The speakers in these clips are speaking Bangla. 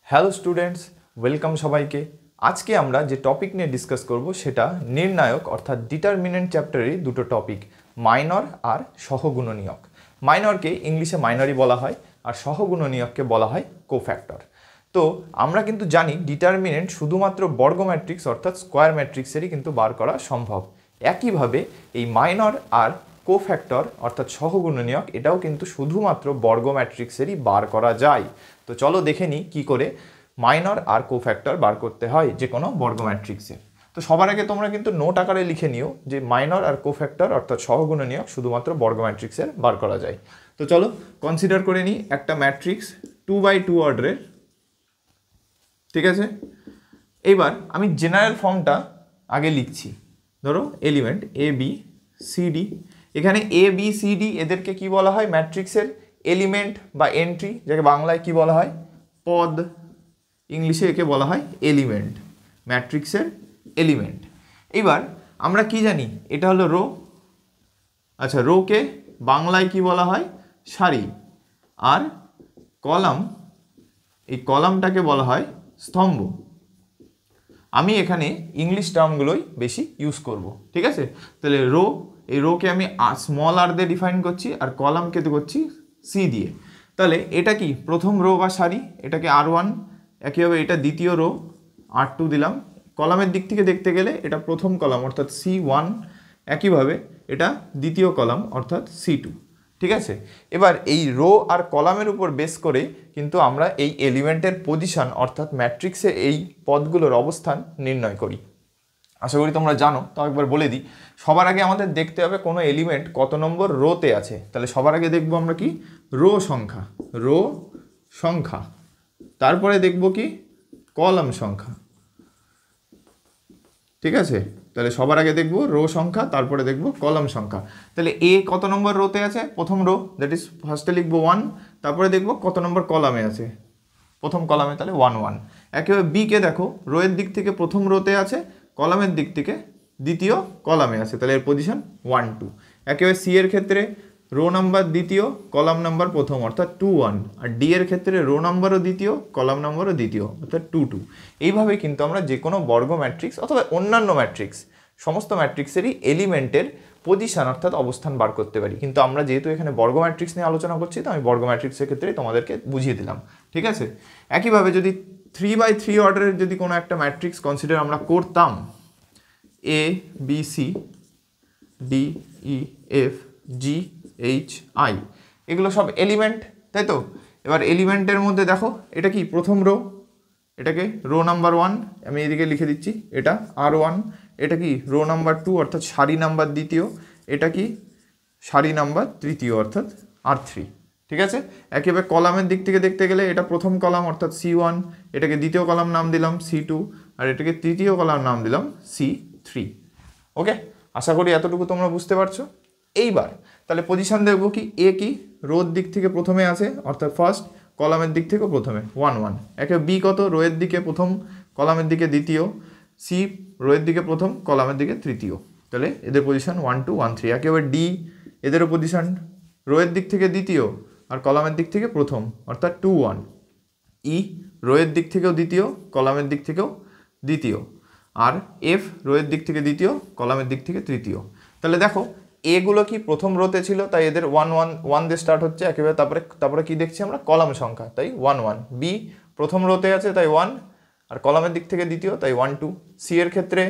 হ্যালো স্টুডেন্টস, ওয়েলকাম সবাইকে। আজকে আমরা যে টপিক নিয়ে ডিসকাস করব সেটা নির্ণায়ক অর্থাৎ ডিটারমিনেন্ট চ্যাপ্টারেরই দুটো টপিক, মাইনর আর সহগুণনীয়ক। মাইনরকে ইংলিশে মাইনরই বলা হয় আর সহগুণনীয়ককে বলা হয় কোফ্যাক্টর। তো আমরা কিন্তু জানি ডিটারমিনেন্ট শুধুমাত্র বর্গ ম্যাট্রিক্স অর্থাৎ স্কোয়ার ম্যাট্রিক্সেরই কিন্তু বার করা সম্ভব। একইভাবে এই মাইনর আর কোফ্যাক্টর অর্থাৎ সহগুণনীয়ক এটাও কিন্তু শুধুমাত্র বর্গ ম্যাট্রিক্সেরই বার করা যায়। তো চলো দেখে নিই কী করে মাইনর আর কোফ্যাক্টর বার করতে হয় যে কোনো বর্গ ম্যাট্রিক্সের। তো সবার আগে তোমরা কিন্তু নোট আকারে লিখে নিও যে মাইনর আর কোফ্যাক্টর অর্থাৎ সহগুণনীয়ক শুধুমাত্র বর্গ ম্যাট্রিক্সের বার করা যায়। তো চলো কনসিডার করে নিই একটা ম্যাট্রিক্স 2x2 অর্ডারের, ঠিক আছে। এইবার আমি জেনারেল ফর্মটা আগে লিখছি। ধরো এলিমেন্ট এ বি সি ডি, এখানে এ বি সি ডি এদেরকে কি বলা হয়? ম্যাট্রিক্সের এলিমেন্ট বা এন্ট্রি, যাকে বাংলায় কি বলা হয়? পদ। ইংলিশে একে বলা হয় এলিমেন্ট, ম্যাট্রিক্সের এলিমেন্ট। এইবার আমরা কি জানি? এটা হলো রো। আচ্ছা, রোকে বাংলায় কি বলা হয়? সারি। আর কলাম, এই কলামটাকে বলা হয় স্তম্ভ। আমি এখানে ইংলিশ টার্মগুলোই বেশি ইউজ করব, ঠিক আছে। তাহলে রো, এই রোকে আমি স্মল আর দিয়ে ডিফাইন করছি আর কলামকে তো করছি সি দিয়ে। তাহলে এটা কি প্রথম রো বা সারি, এটাকে R1, একইভাবে এটা দ্বিতীয় রো R2 দিলাম। কলামের দিক থেকে দেখতে গেলে এটা প্রথম কলাম অর্থাৎ C1, একইভাবে এটা দ্বিতীয় কলাম অর্থাৎ C2, ঠিক আছে। এবার এই রো আর কলামের উপর বেস করে কিন্তু আমরা এই এলিমেন্টের পজিশন অর্থাৎ ম্যাট্রিক্সে এই পদগুলোর অবস্থান নির্ণয় করি। আশা করি তোমরা জানো, তো একবার বলে দিই। সবার আগে আমাদের দেখতে হবে কোনো এলিমেন্ট কত নম্বর রোতে আছে। তাহলে সবার আগে দেখবো আমরা কি? রো সংখ্যা, রো সংখ্যা। তারপরে দেখব কি? কলাম সংখ্যা, ঠিক আছে। তাহলে সবার আগে দেখব রো সংখ্যা, তারপরে দেখব কলাম সংখ্যা। তাহলে এ কত নম্বর রোতে আছে? প্রথম রো, দ্যাট ইজ ফার্স্টে লিখব 1, তারপরে দেখব কত নম্বর কলামে আছে, প্রথম কলামে, তাহলে 1 1। একেবারে বিকে দেখো, রোয়ের দিক থেকে প্রথম রোতে আছে, কলামের দিক থেকে দ্বিতীয় কলামে আছে, তাহলে এর পজিশন 1 2। একেবারে সি এর ক্ষেত্রে রো নাম্বার দ্বিতীয়, কলাম নাম্বার প্রথম অর্থাৎ 2 1। আর ডি এর ক্ষেত্রে রো নাম্বারও দ্বিতীয়, কলাম নাম্বারও দ্বিতীয় অর্থাৎ 2 2। এইভাবে কিন্তু আমরা যে কোনো বর্গ ম্যাট্রিক্স অথবা অন্যান্য ম্যাট্রিক্স, সমস্ত ম্যাট্রিক্সেরই এলিমেন্টের পজিশন অর্থাৎ অবস্থান বার করতে পারি। কিন্তু আমরা যেহেতু এখানে বর্গ ম্যাট্রিক্স নিয়ে আলোচনা করছি, তো আমি বর্গ ম্যাট্রিক্সের ক্ষেত্রেই তোমাদেরকে বুঝিয়ে দিলাম, ঠিক আছে। একইভাবে যদি 3x3 অর্ডারের যদি কোনো একটা ম্যাট্রিক্স কনসিডার আমরা করতাম, A B C D E F G H I, এগুলো সব এলিমেন্ট, তাই তো। এবার এলিমেন্টের মধ্যে দেখো এটা কি প্রথম রো, এটাকে রো নাম্বার 1 আমি এদিকে লিখে দিচ্ছি, এটা R1। এটা কি রো নাম্বার 2 অর্থাৎ সারি নাম্বার দ্বিতীয়, এটা কি সারি নাম্বার তৃতীয় অর্থাৎ R3, ঠিক আছে। একেবারে কলামের দিক থেকে দেখতে গেলে এটা প্রথম কলাম অর্থাৎ C1, এটাকে দ্বিতীয় কলাম নাম দিলাম C2, আর এটাকে তৃতীয় কলাম নাম দিলাম C3। ওকে, আশা করি এতটুকু তোমরা বুঝতে পারছো। এইবার তাহলে পজিশন দেখবো কি? এ কি রোর দিক থেকে প্রথমে আছে অর্থাৎ ফার্স্ট, কলামের দিক থেকেও প্রথমে 1 1। একে বি কত? রোয়ের দিকে প্রথম, কলামের দিকে দ্বিতীয়। সি রোয়ের দিকে প্রথম, কলামের দিকে তৃতীয়। তাহলে এদের পজিশন 1 2 1 3। একেবারে ডি, এদেরও পজিশন রোয়ের দিক থেকে দ্বিতীয় আর কলামের দিক থেকে প্রথম অর্থাৎ 2 1। ই রোয়ের দিক থেকেও দ্বিতীয়, কলামের দিক থেকেও দ্বিতীয়। আর এফ রোয়ের দিক থেকে দ্বিতীয়, কলামের দিক থেকে তৃতীয়। তাহলে দেখো এগুলো কি প্রথম রোতে ছিল, তাই এদের 1 1 1 দিয়ে স্টার্ট হচ্ছে একেবারে। তারপরে কি দেখছি আমরা? কলাম সংখ্যা, তাই 1 1। বি প্রথম রোতে আছে তাই 1, আর কলামের দিক থেকে দ্বিতীয় তাই 1 2। সি এর ক্ষেত্রে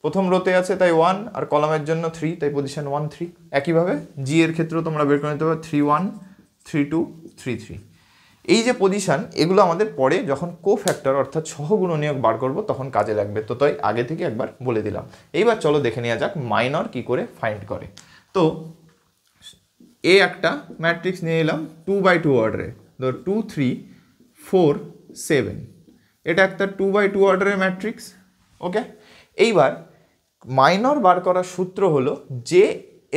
প্রথম রোতে আছে তাই 1, আর কলামের জন্য 3 তাই পজিশন 1 3। একইভাবে জি এর ক্ষেত্রেও তোমরা বের করে নিতে পারো 3 1 3 2 3 3। এই যে পজিশন, এগুলো আমাদের পরে যখন কোফ্যাক্টর অর্থাৎ সহগুণনীয়ক বার করব তখন কাজে লাগবে। তো তাই আগে থেকে একবার বলে দিলাম। এইবার চলো দেখে নেওয়া যাক মাইনর কি করে ফাইন্ড করে। তো এ একটা ম্যাট্রিক্স নিয়ে এলাম 2x2 অর্ডারে, ধর 2 3 4 7, এটা একটা 2x2 অর্ডারের ম্যাট্রিক্স। ওকে, এইবার মাইনর বার করার সূত্র হলো যে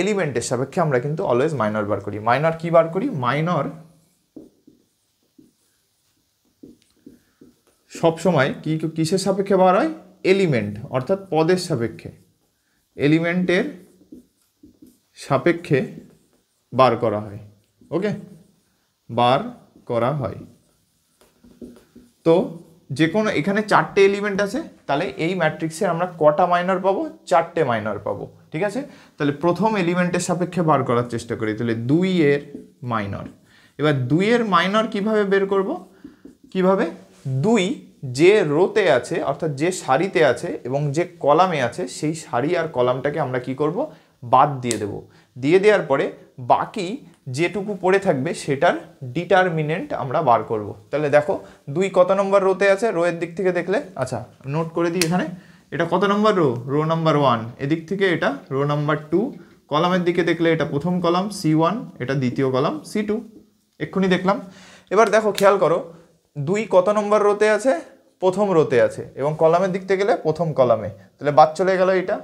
এলিমেন্টের সাপেক্ষে আমরা কিন্তু অলওয়েজ মাইনর বার করি। মাইনর কি বার করি? মাইনর সবসময় কি কিসের সাপেক্ষে বার হয়? এলিমেন্ট অর্থাৎ পদের সাপেক্ষে, এলিমেন্টের সাপেক্ষে বার করা হয়। ওকে, বার করা হয়। তো যে কোনো এখানে 4টে এলিমেন্ট আছে, তাহলে এই ম্যাট্রিক্সে আমরা কটা মাইনর পাবো? 4টে মাইনর পাবো, ঠিক আছে। তাহলে প্রথম এলিমেন্টের সাপেক্ষে বার করার চেষ্টা করি, তাহলে 2 এর মাইনর। এবার 2 এর মাইনর কিভাবে বের করব? কিভাবে? 2 যে রোতে আছে অর্থাৎ যে সারিতে আছে এবং যে কলামে আছে, সেই সারি আর কলামটাকে আমরা কি করব? বাদ দিয়ে দেব। দিয়ে দেওয়ার পরে বাকি যেটুকু পড়ে থাকবে সেটার ডিটারমিনেন্ট আমরা বার করব। তাহলে দেখো 2 কত নম্বর রোতে আছে? রোয়ের দিক থেকে দেখলে, আচ্ছা নোট করে দিই এখানে, এটা কত নম্বর রো? Rho number 1। এদিক থেকে এটা রো নাম্বার 2। কলামের দিকে দেখলে এটা প্রথম কলাম C1, এটা দ্বিতীয় কলাম C2, এক্ষুনি দেখলাম। এবার দেখো খেয়াল করো, 2 কত নম্বর রোতে আছে? প্রথম রোতে আছে, এবং কলামের দিক থেকে গেলে প্রথম কলামে, তাহলে বাদ চলে গেল, এটা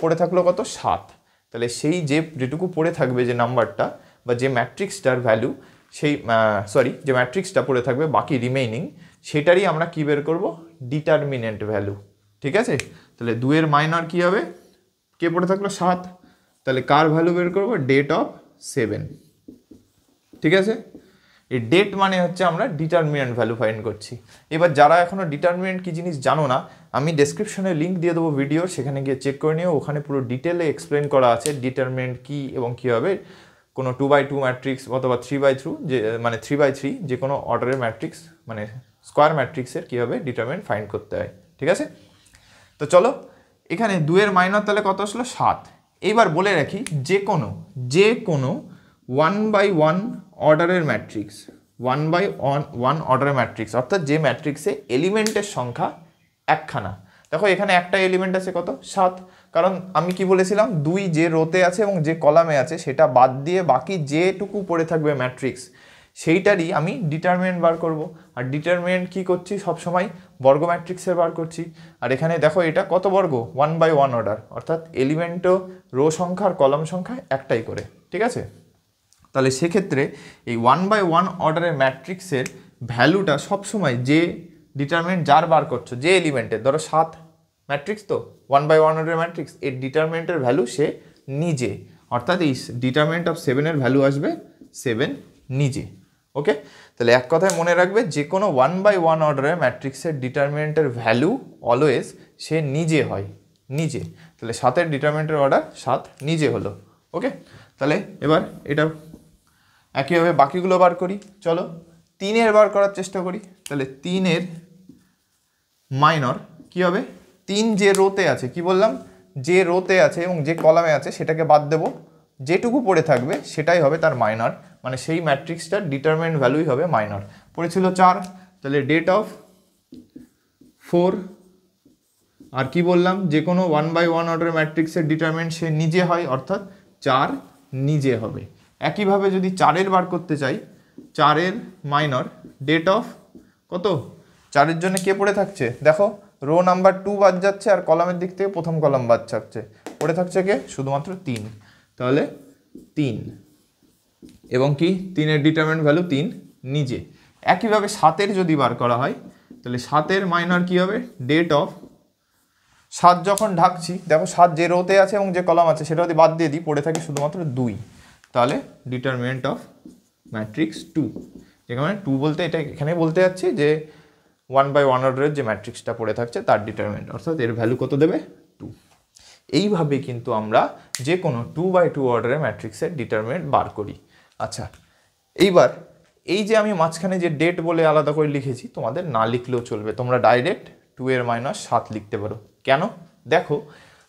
পড়ে থাকলো কত? 7। তাহলে সেই যেটুকু পড়ে থাকবে, যে নাম্বারটা বা যে ম্যাট্রিক্সটার ভ্যালু, সেই যে ম্যাট্রিক্সটা পড়ে থাকবে বাকি রিমেইনিং, সেটারই আমরা কি বের করব? ডিটারমিনেন্ট ভ্যালু, ঠিক আছে। তাহলে 2 এর মাইনর কি হবে? কে পড়ে থাকলো? 7। তাহলে কার ভ্যালু বের করব? ডেট অফ 7, ঠিক আছে। এই ডেট মানে হচ্ছে আমরা ডিটারমিনেন্ট ভ্যালু ফাইন্ড করছি। এবার যারা এখনও ডিটারমিনেন্ট কী জিনিস জানো না, আমি ডেসক্রিপশনে লিঙ্ক দিয়ে দেবো ভিডিওর, সেখানে গিয়ে চেক করে নিও, ওখানে পুরো ডিটেলে এক্সপ্লেন করা আছে ডিটারমিনেন্ট কী এবং কীভাবে কোনো 2x2 ম্যাট্রিক্স অথবা 3x3 মানে 3x3 যে কোনো অর্ডারের ম্যাট্রিক্স মানে স্কোয়ার ম্যাট্রিক্সের কীভাবে ডিটারমিনেন্ট ফাইন্ড করতে হয়, ঠিক আছে। তো চলো, এখানে 2 এর মাইনর তাহলে কত আসলো? 7। এইবার বলে রাখি, যে কোনো 1/1 অর্ডারের ম্যাট্রিক্স, 1/1 অর্ডারের ম্যাট্রিক্স অর্থাৎ যে ম্যাট্রিক্সে এলিমেন্টের সংখ্যা একখানা। দেখো এখানে একটা এলিমেন্ট আছে কত? 7। কারণ আমি কি বলেছিলাম, 2 যে রোতে আছে এবং যে কলামে আছে সেটা বাদ দিয়ে বাকি যেটুকু পড়ে থাকবে ম্যাট্রিক্স, সেইটারই আমি ডিটারমিনেন্ট বার করব। আর ডিটারমিনেন্ট কি করছি? সবসময় বর্গ ম্যাট্রিক্সের বার করছি। আর এখানে দেখো এটা কত বর্গ? 1/1 অর্ডার, অর্থাৎ এলিমেন্টও রো সংখ্যা আর কলাম সংখ্যা একটাই করে, ঠিক আছে। তাহলে সেক্ষেত্রে এই 1/1 অর্ডারের ম্যাট্রিক্সের ভ্যালুটা সবসময় যে ডিটারমিনেন্ট যার বার করছো, যে এলিমেন্টের, ধরো 7 ম্যাট্রিক্স, তো 1/1 অর্ডারের ম্যাট্রিক্স, এর ডিটারমিনেন্টের ভ্যালু সে নিজে, অর্থাৎ এই ডিটারমিনেন্ট অফ 7-এর ভ্যালু আসবে 7 নিজে, ওকে। তাহলে এক কথায় মনে রাখবে, যে কোনো 1/1 অর্ডারের ম্যাট্রিক্সের ডিটারমিনেন্টের ভ্যালু অলওয়েজ সে নিজে হয়, নিজে। তাহলে 7-এর ডিটারমিনেন্টের অর্ডার 7 নিজে হলো, ওকে। তাহলে এবার এটা একইভাবে বাকিগুলো বার করি। চলো 3-এর বার করার চেষ্টা করি। তাহলে 3-এর মাইনর কি হবে? 3 যে রোতে আছে, কি বললাম? যে রোতে আছে এবং যে কলামে আছে সেটাকে বাদ দেব, যেটুকু পড়ে থাকবে সেটাই হবে তার মাইনর, মানে সেই ম্যাট্রিক্সটার ডিটারমিনেন্ট ভ্যালুই হবে মাইনর। পড়েছিল 4, তাহলে ডেট অফ 4। আর কি বললাম? যে কোনো 1/1 অর্ডারের ম্যাট্রিক্সের ডিটারমিনেন্ট সে নিজে হয়, অর্থাৎ 4 নিজে হবে। একইভাবে যদি 4-এর বার করতে চাই, 4-এর মাইনর ডেট অফ কত? 4-এর জন্য কে পড়ে থাকছে? দেখো রো নাম্বার 2 বাদ যাচ্ছে আর কলামের দিক থেকে প্রথম কলাম বাদ যাচ্ছে, পড়ে থাকছে কে? শুধুমাত্র 3। তাহলে 3 এবং কি 3-এর ডিটারমিনেন্ট ভ্যালু 3 নিজে। একইভাবে 7-এর যদি বার করা হয়, তাহলে 7-এর মাইনর কি হবে? ডেট অফ 7 যখন ঢাকছি, দেখো 7 যে রোতে আছে এবং যে কলাম আছে সেটা যদি বাদ দিয়ে দিই, পড়ে থাকে শুধুমাত্র 2। তাহলে ডিটারমিনেন্ট অফ ম্যাট্রিক্স 2, যেখানে 2 বলতে এটা এখানে বলতে যাচ্ছি যে 1/1 অর্ডারের যে ম্যাট্রিক্সটা পড়ে থাকছে তার ডিটারমিনেন্ট, অর্থাৎ এর ভ্যালু কত দেবে? 2। এইভাবে কিন্তু আমরা যে কোনো 2/2 অর্ডারের ম্যাট্রিক্সের ডিটারমিনেন্ট বার করি। আচ্ছা, এইবার এই যে আমি মাঝখানে যে ডেট বলে আলাদা করে লিখেছি, তোমাদের না লিখলেও চলবে, তোমরা ডাইরেক্ট 2-এর মাইনাস 7 লিখতে পারো। কেন? দেখো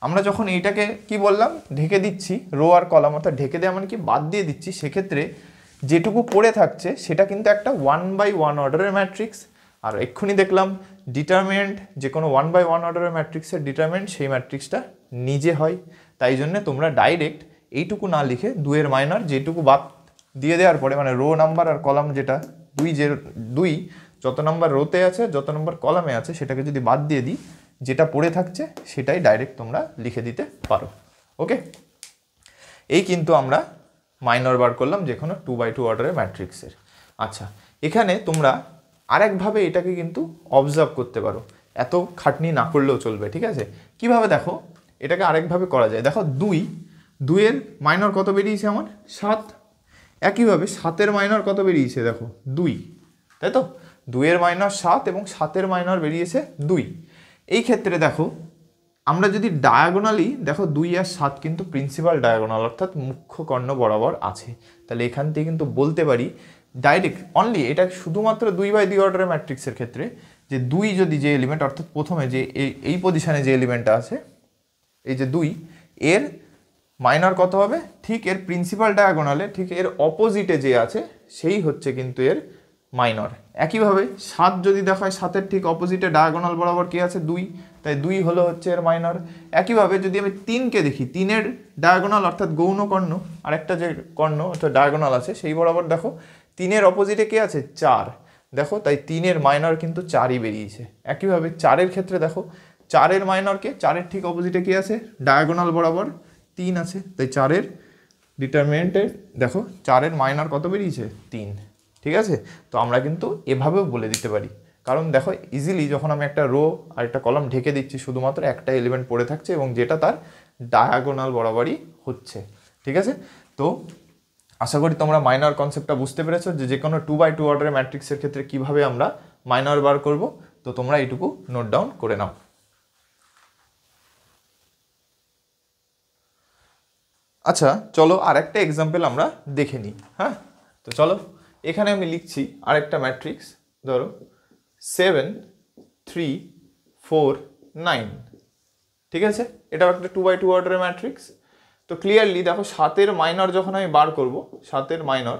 আমরা যখন এইটাকে কি বললাম, ঢেকে দিচ্ছি, রো আর কলাম, অর্থাৎ ঢেকে দেওয়া মানে কি বাদ দিয়ে দিচ্ছি, সেক্ষেত্রে যেটুকু পড়ে থাকছে সেটা কিন্তু একটা 1/1 অর্ডারের ম্যাট্রিক্স। আর এক্ষুনি দেখলাম ডিটারমিনেন্ট যে কোনো 1/1 অর্ডারের ম্যাট্রিক্সের ডিটারমিনেন্ট সেই ম্যাট্রিক্সটা নিজে হয়। তাই জন্য তোমরা ডাইরেক্ট এইটুকু না লিখে 2-এর মাইনর যেটুকু বাদ দিয়ে দেওয়ার পরে, মানে রো নাম্বার আর কলাম যেটা 2 যত নাম্বার রোতে আছে যত নাম্বার কলামে আছে সেটাকে যদি বাদ দিয়ে দিই, যেটা পড়ে থাকছে সেটাই ডাইরেক্ট তোমরা লিখে দিতে পারো, ওকে। এই কিন্তু আমরা মাইনর বার করলাম যে কোনো 2/2 অর্ডারের ম্যাট্রিক্সের। আচ্ছা, এখানে তোমরা আরেকভাবে এটাকে কিন্তু অবজার্ভ করতে পারো, এত খাটনি না করলেও চলবে, ঠিক আছে। কিভাবে? দেখো এটাকে আরেকভাবে করা যায়। দেখো 2-এর মাইনর কত বেরিয়েছে আমার? 7। একইভাবে 7-এর মাইনর কত বেরিয়েছে? দেখো 2, তাই তো। 2 এর মাইনর 7 এবং 7 এর মাইনর বেরিয়েছে 2। এই ক্ষেত্রে দেখো আমরা যদি ডায়াগোনালি দেখো 2 আর 7 কিন্তু প্রিন্সিপাল ডায়াগোনাল অর্থাৎ মুখ্য কর্ণ বরাবর আছে, তাহলে এখান থেকে কিন্তু বলতে পারি ডাইরেক্ট অনলি এটা শুধুমাত্র 2/2 অর্ডারের ম্যাট্রিক্সের ক্ষেত্রে যে 2 যদি যে এলিমেন্ট অর্থাৎ প্রথমে যে এই পজিশনে যে এলিমেন্টটা আছে এই যে 2 এর মাইনর কত হবে, ঠিক এর প্রিন্সিপাল ডায়াগোনালে ঠিক এর অপোজিটে যে আছে সেই হচ্ছে কিন্তু এর মাইনর। একইভাবে 7 যদি দেখা হয় 7-এর ঠিক অপোজিটে ডায়াগোনাল বরাবর কি আছে 2, তাই 2 হলো হচ্ছে এর মাইনর। একইভাবে যদি আমি 3কে দেখি 3-এর ডায়াগোনাল অর্থাৎ গৌণ কর্ণ আর একটা যে কর্ণ অর্থাৎ ডায়াগোনাল আছে সেই বরাবর দেখো 3-এর অপোজিটে কি আছে 4, দেখো তাই 3-এর মাইনর কিন্তু 4ই বেরিয়েছে। একইভাবে 4-এর ক্ষেত্রে দেখো 4-এর মাইনরকে 4-এর ঠিক অপোজিটে কি আছে ডায়াগোনাল বরাবর 3 আছে, তাই 4-এর ডিটারমিনেন্টে দেখো 4-এর মাইনর কত বেরিয়েছে 3। ঠিক আছে, তো আমরা কিন্তু এভাবেও বলে দিতে পারি, কারণ দেখো ইজিলি যখন আমি একটা রো আর একটা কলাম ঢেকে দিচ্ছি শুধুমাত্র একটা এলিমেন্ট পড়ে থাকছে এবং যেটা তার ডায়াগোনাল বরাবরই হচ্ছে। ঠিক আছে, তো আশা করি তোমরা মাইনর কনসেপ্টটা বুঝতে পেরেছো যে কোনো 2/2 অর্ডারের ম্যাট্রিক্সের ক্ষেত্রে কিভাবে আমরা মাইনর বার করব। তো তোমরা এইটুকু নোট ডাউন করে নাও। আচ্ছা চলো আরেকটা এক্সাম্পল আমরা দেখে নিই। হ্যাঁ, তো চলো এখানে আমি লিখছি আরেকটা ম্যাট্রিক্স, ধরো 7 3 4 9। ঠিক আছে, এটাও একটা 2/2 অর্ডারের ম্যাট্রিক্স। তো ক্লিয়ারলি দেখো 7-এর মাইনর যখন আমি বার করব, 7-এর মাইনর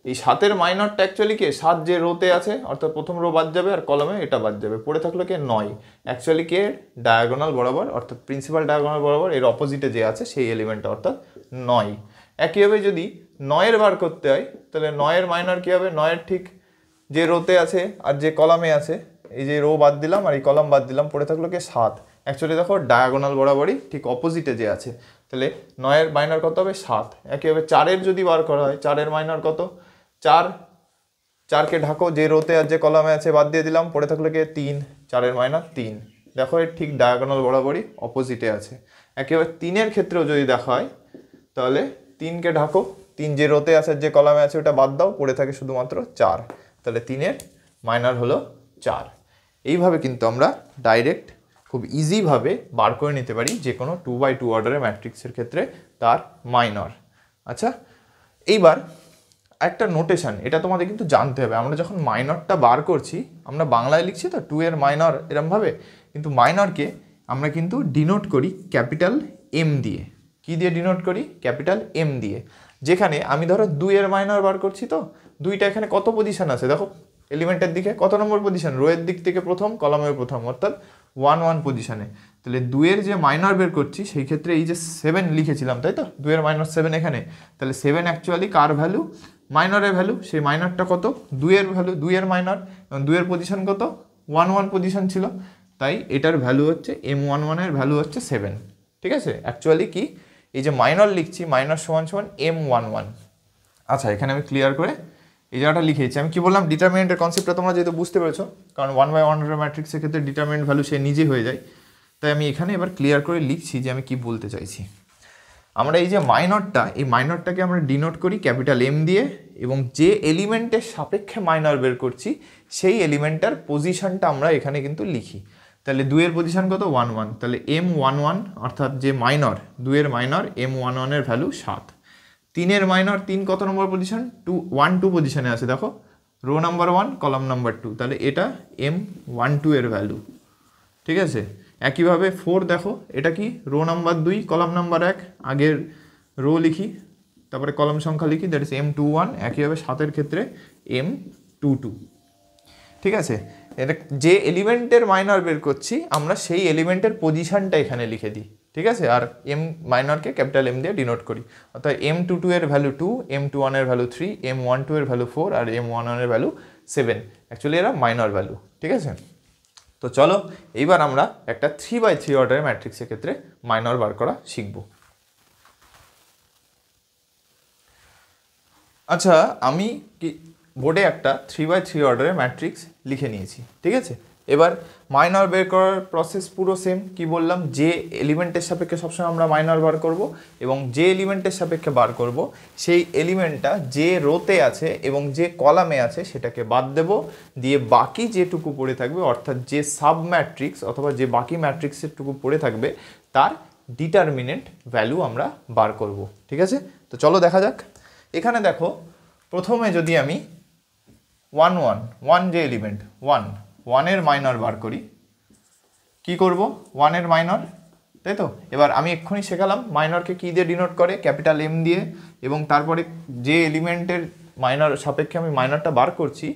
এই 7-এর মাইনরটা অ্যাকচুয়ালি কে 7 যে রোতে আছে অর্থাৎ প্রথম রো বাদ যাবে আর কলমে এটা বাদ যাবে, পড়ে থাকলো কে 9, অ্যাকচুয়ালি কে ডায়াগোনাল বরাবর অর্থাৎ প্রিন্সিপাল ডায়াগোনাল বরাবর এর অপোজিটে যে আছে সেই এলিমেন্টটা অর্থাৎ 9। একইভাবে যদি 9-এর বার করতে হয় তাহলে 9-এর মাইনর কী হবে, 9-এর ঠিক যে রোতে আছে আর যে কলামে আছে, এই যে রো বাদ দিলাম আর এই কলাম বাদ দিলাম, পড়ে থাকলো কে 7, অ্যাকচুয়ালি দেখো ডায়াগোনাল বরাবরই ঠিক অপোজিটে যে আছে, তাহলে 9-এর মাইনর কত হবে 7। একইভাবে 4-এর যদি বার করা হয় 4-এর মাইনর কত 4, 4কে ঢাকো যে রোতে আর যে কলামে আছে বাদ দিয়ে দিলাম, পড়ে থাকলো কে 3, 4-এর মাইনর 3, দেখো এর ঠিক ডায়াগোনাল বরাবরই অপোজিটে আছে। একেবারে 3-এর ক্ষেত্রেও যদি দেখা হয় তাহলে 3কে ঢাকো, 3 যে রোতে আছে যে কলামে আছে ওটা বাদ দাও, পড়ে থাকে শুধুমাত্র 4, তাহলে 3-এর মাইনর হলো 4। এইভাবে কিন্তু আমরা ডাইরেক্ট খুব ইজিভাবে বার করে নিতে পারি যে কোনো 2/2 অর্ডারের ম্যাট্রিক্সের ক্ষেত্রে তার মাইনর। আচ্ছা, এইবার একটা নোটেশন এটা তোমাদের কিন্তু জানতে হবে, আমরা যখন মাইনরটা বার করছি আমরা বাংলায় লিখছি তো 2-এর মাইনর এরমভাবে, কিন্তু মাইনরকে আমরা কিন্তু ডিনোট করি ক্যাপিটাল এম দিয়ে। কি দিয়ে ডিনোট করি, ক্যাপিটাল এম দিয়ে। যেখানে আমি ধরো 2-এর মাইনর বার করছি, তো 2টা এখানে কত পজিশন আছে দেখো, এলিমেন্টের দিকে কত নম্বর পজিশন, রোয়ের দিক থেকে প্রথম কলামের প্রথম অর্থাৎ 1 1 পজিশনে। তাহলে 2-এর যে মাইনর বের করছি সেই ক্ষেত্রে এই যে 7 লিখেছিলাম তাই তো, 2-এর মাইনর 7 এখানে, তাহলে 7 অ্যাকচুয়ালি কার ভ্যালু, মাইনরের ভ্যালু। সেই মাইনরটা কত 2-এর ভ্যালু, 2-এর মাইনর এবং 2-এর পজিশন কত 1 1 পজিশন ছিল, তাই এটার ভ্যালু হচ্ছে M11-এর ভ্যালু হচ্ছে 7। ঠিক আছে, অ্যাকচুয়ালি কি এই যে মাইনর লিখছি মাইনর সমান সমান M11। আচ্ছা, এখানে আমি ক্লিয়ার করে এই জায়গাটা লিখেছি। আমি কি বললাম, ডিটারমিনেন্টের কনসেপ্টটা তোমরা যেহেতু বুঝতে পেরেছো, কারণ 1/1 অর্ডারের ম্যাট্রিক্সের ক্ষেত্রে ডিটারমিনেন্ট ভ্যালু সে নিজে হয়ে যায়, তাই আমি এখানে এবার ক্লিয়ার করে লিখছি যে আমি কি বলতে চাইছি। আমরা এই যে মাইনরটা, এই মাইনরটাকে আমরা ডিনোট করি ক্যাপিটাল এম দিয়ে, এবং যে এলিমেন্টের সাপেক্ষে মাইনর বের করছি সেই এলিমেন্টটার পজিশনটা আমরা এখানে কিন্তু লিখি। তাহলে 2-এর পজিশন কত 1 1, তাহলে M11 অর্থাৎ যে মাইনর 2-এর মাইনর M11-এর ভ্যালু 7। 3-এর মাইনর 3 কত নম্বর পজিশন 1 2 পজিশনে আছে, দেখো রো নাম্বার 1 কলাম নাম্বার 2, তাহলে এটা M12-এর ভ্যালু। ঠিক আছে, একইভাবে 4 দেখো এটা কি রো নাম্বার 2 কলাম নাম্বার 1, আগের রো লিখি তারপরে কলাম সংখ্যা লিখি, দ্যাট ইজ M21। একইভাবে 7-এর ক্ষেত্রে M22। ঠিক আছে, এটা যে এলিমেন্টের মাইনর বের করছি আমরা সেই এলিমেন্টের পজিশনটা এখানে লিখে দিই। ঠিক আছে, আর এম মাইনরকে ক্যাপিটাল এম দিয়ে ডিনোট করি, অর্থাৎ M22-এর ভ্যালু 2, M21-এর ভ্যালু 3, M12-এর ভ্যালু 4 আর M11-এর ভ্যালু 7। অ্যাকচুয়ালি এরা মাইনর ভ্যালু। ঠিক আছে, তো চলো এইবার আমরা একটা 3/3 অর্ডারের ম্যাট্রিক্সের ক্ষেত্রে মাইনর বার করা শিখব। আচ্ছা, আমি কি বোর্ডে একটা 3/3 অর্ডারের ম্যাট্রিক্স লিখে নিয়েছি। ঠিক আছে, এবার মাইনর বের করার প্রসেস পুরো সেম, কি বললাম, যে এলিমেন্টের সাপেক্ষে সবসময় আমরা মাইনর বার করব, এবং যে এলিমেন্টের সাপেক্ষে বার করব সেই এলিমেন্টটা যে রোতে আছে এবং যে কলামে আছে সেটাকে বাদ দেব, দিয়ে বাকি যেটুকু পড়ে থাকবে অর্থাৎ যে সাব ম্যাট্রিক্স অথবা যে বাকি ম্যাট্রিক্সের টুকু পড়ে থাকবে তার ডিটারমিনেন্ট ভ্যালু আমরা বার করব। ঠিক আছে, তো চলো দেখা যাক। এখানে দেখো প্রথমে যদি আমি 1 যে এলিমেন্ট 1 এর মাইনর বার করি, কি করব 1 এর মাইনর, তাই তো। এবার আমি এক্ষুনি শেখালাম মাইনরকে কী দিয়ে ডিনোট করে, ক্যাপিটাল এম দিয়ে, এবং তারপরে যে এলিমেন্টের মাইনর সাপেক্ষে আমি মাইনরটা বার করছি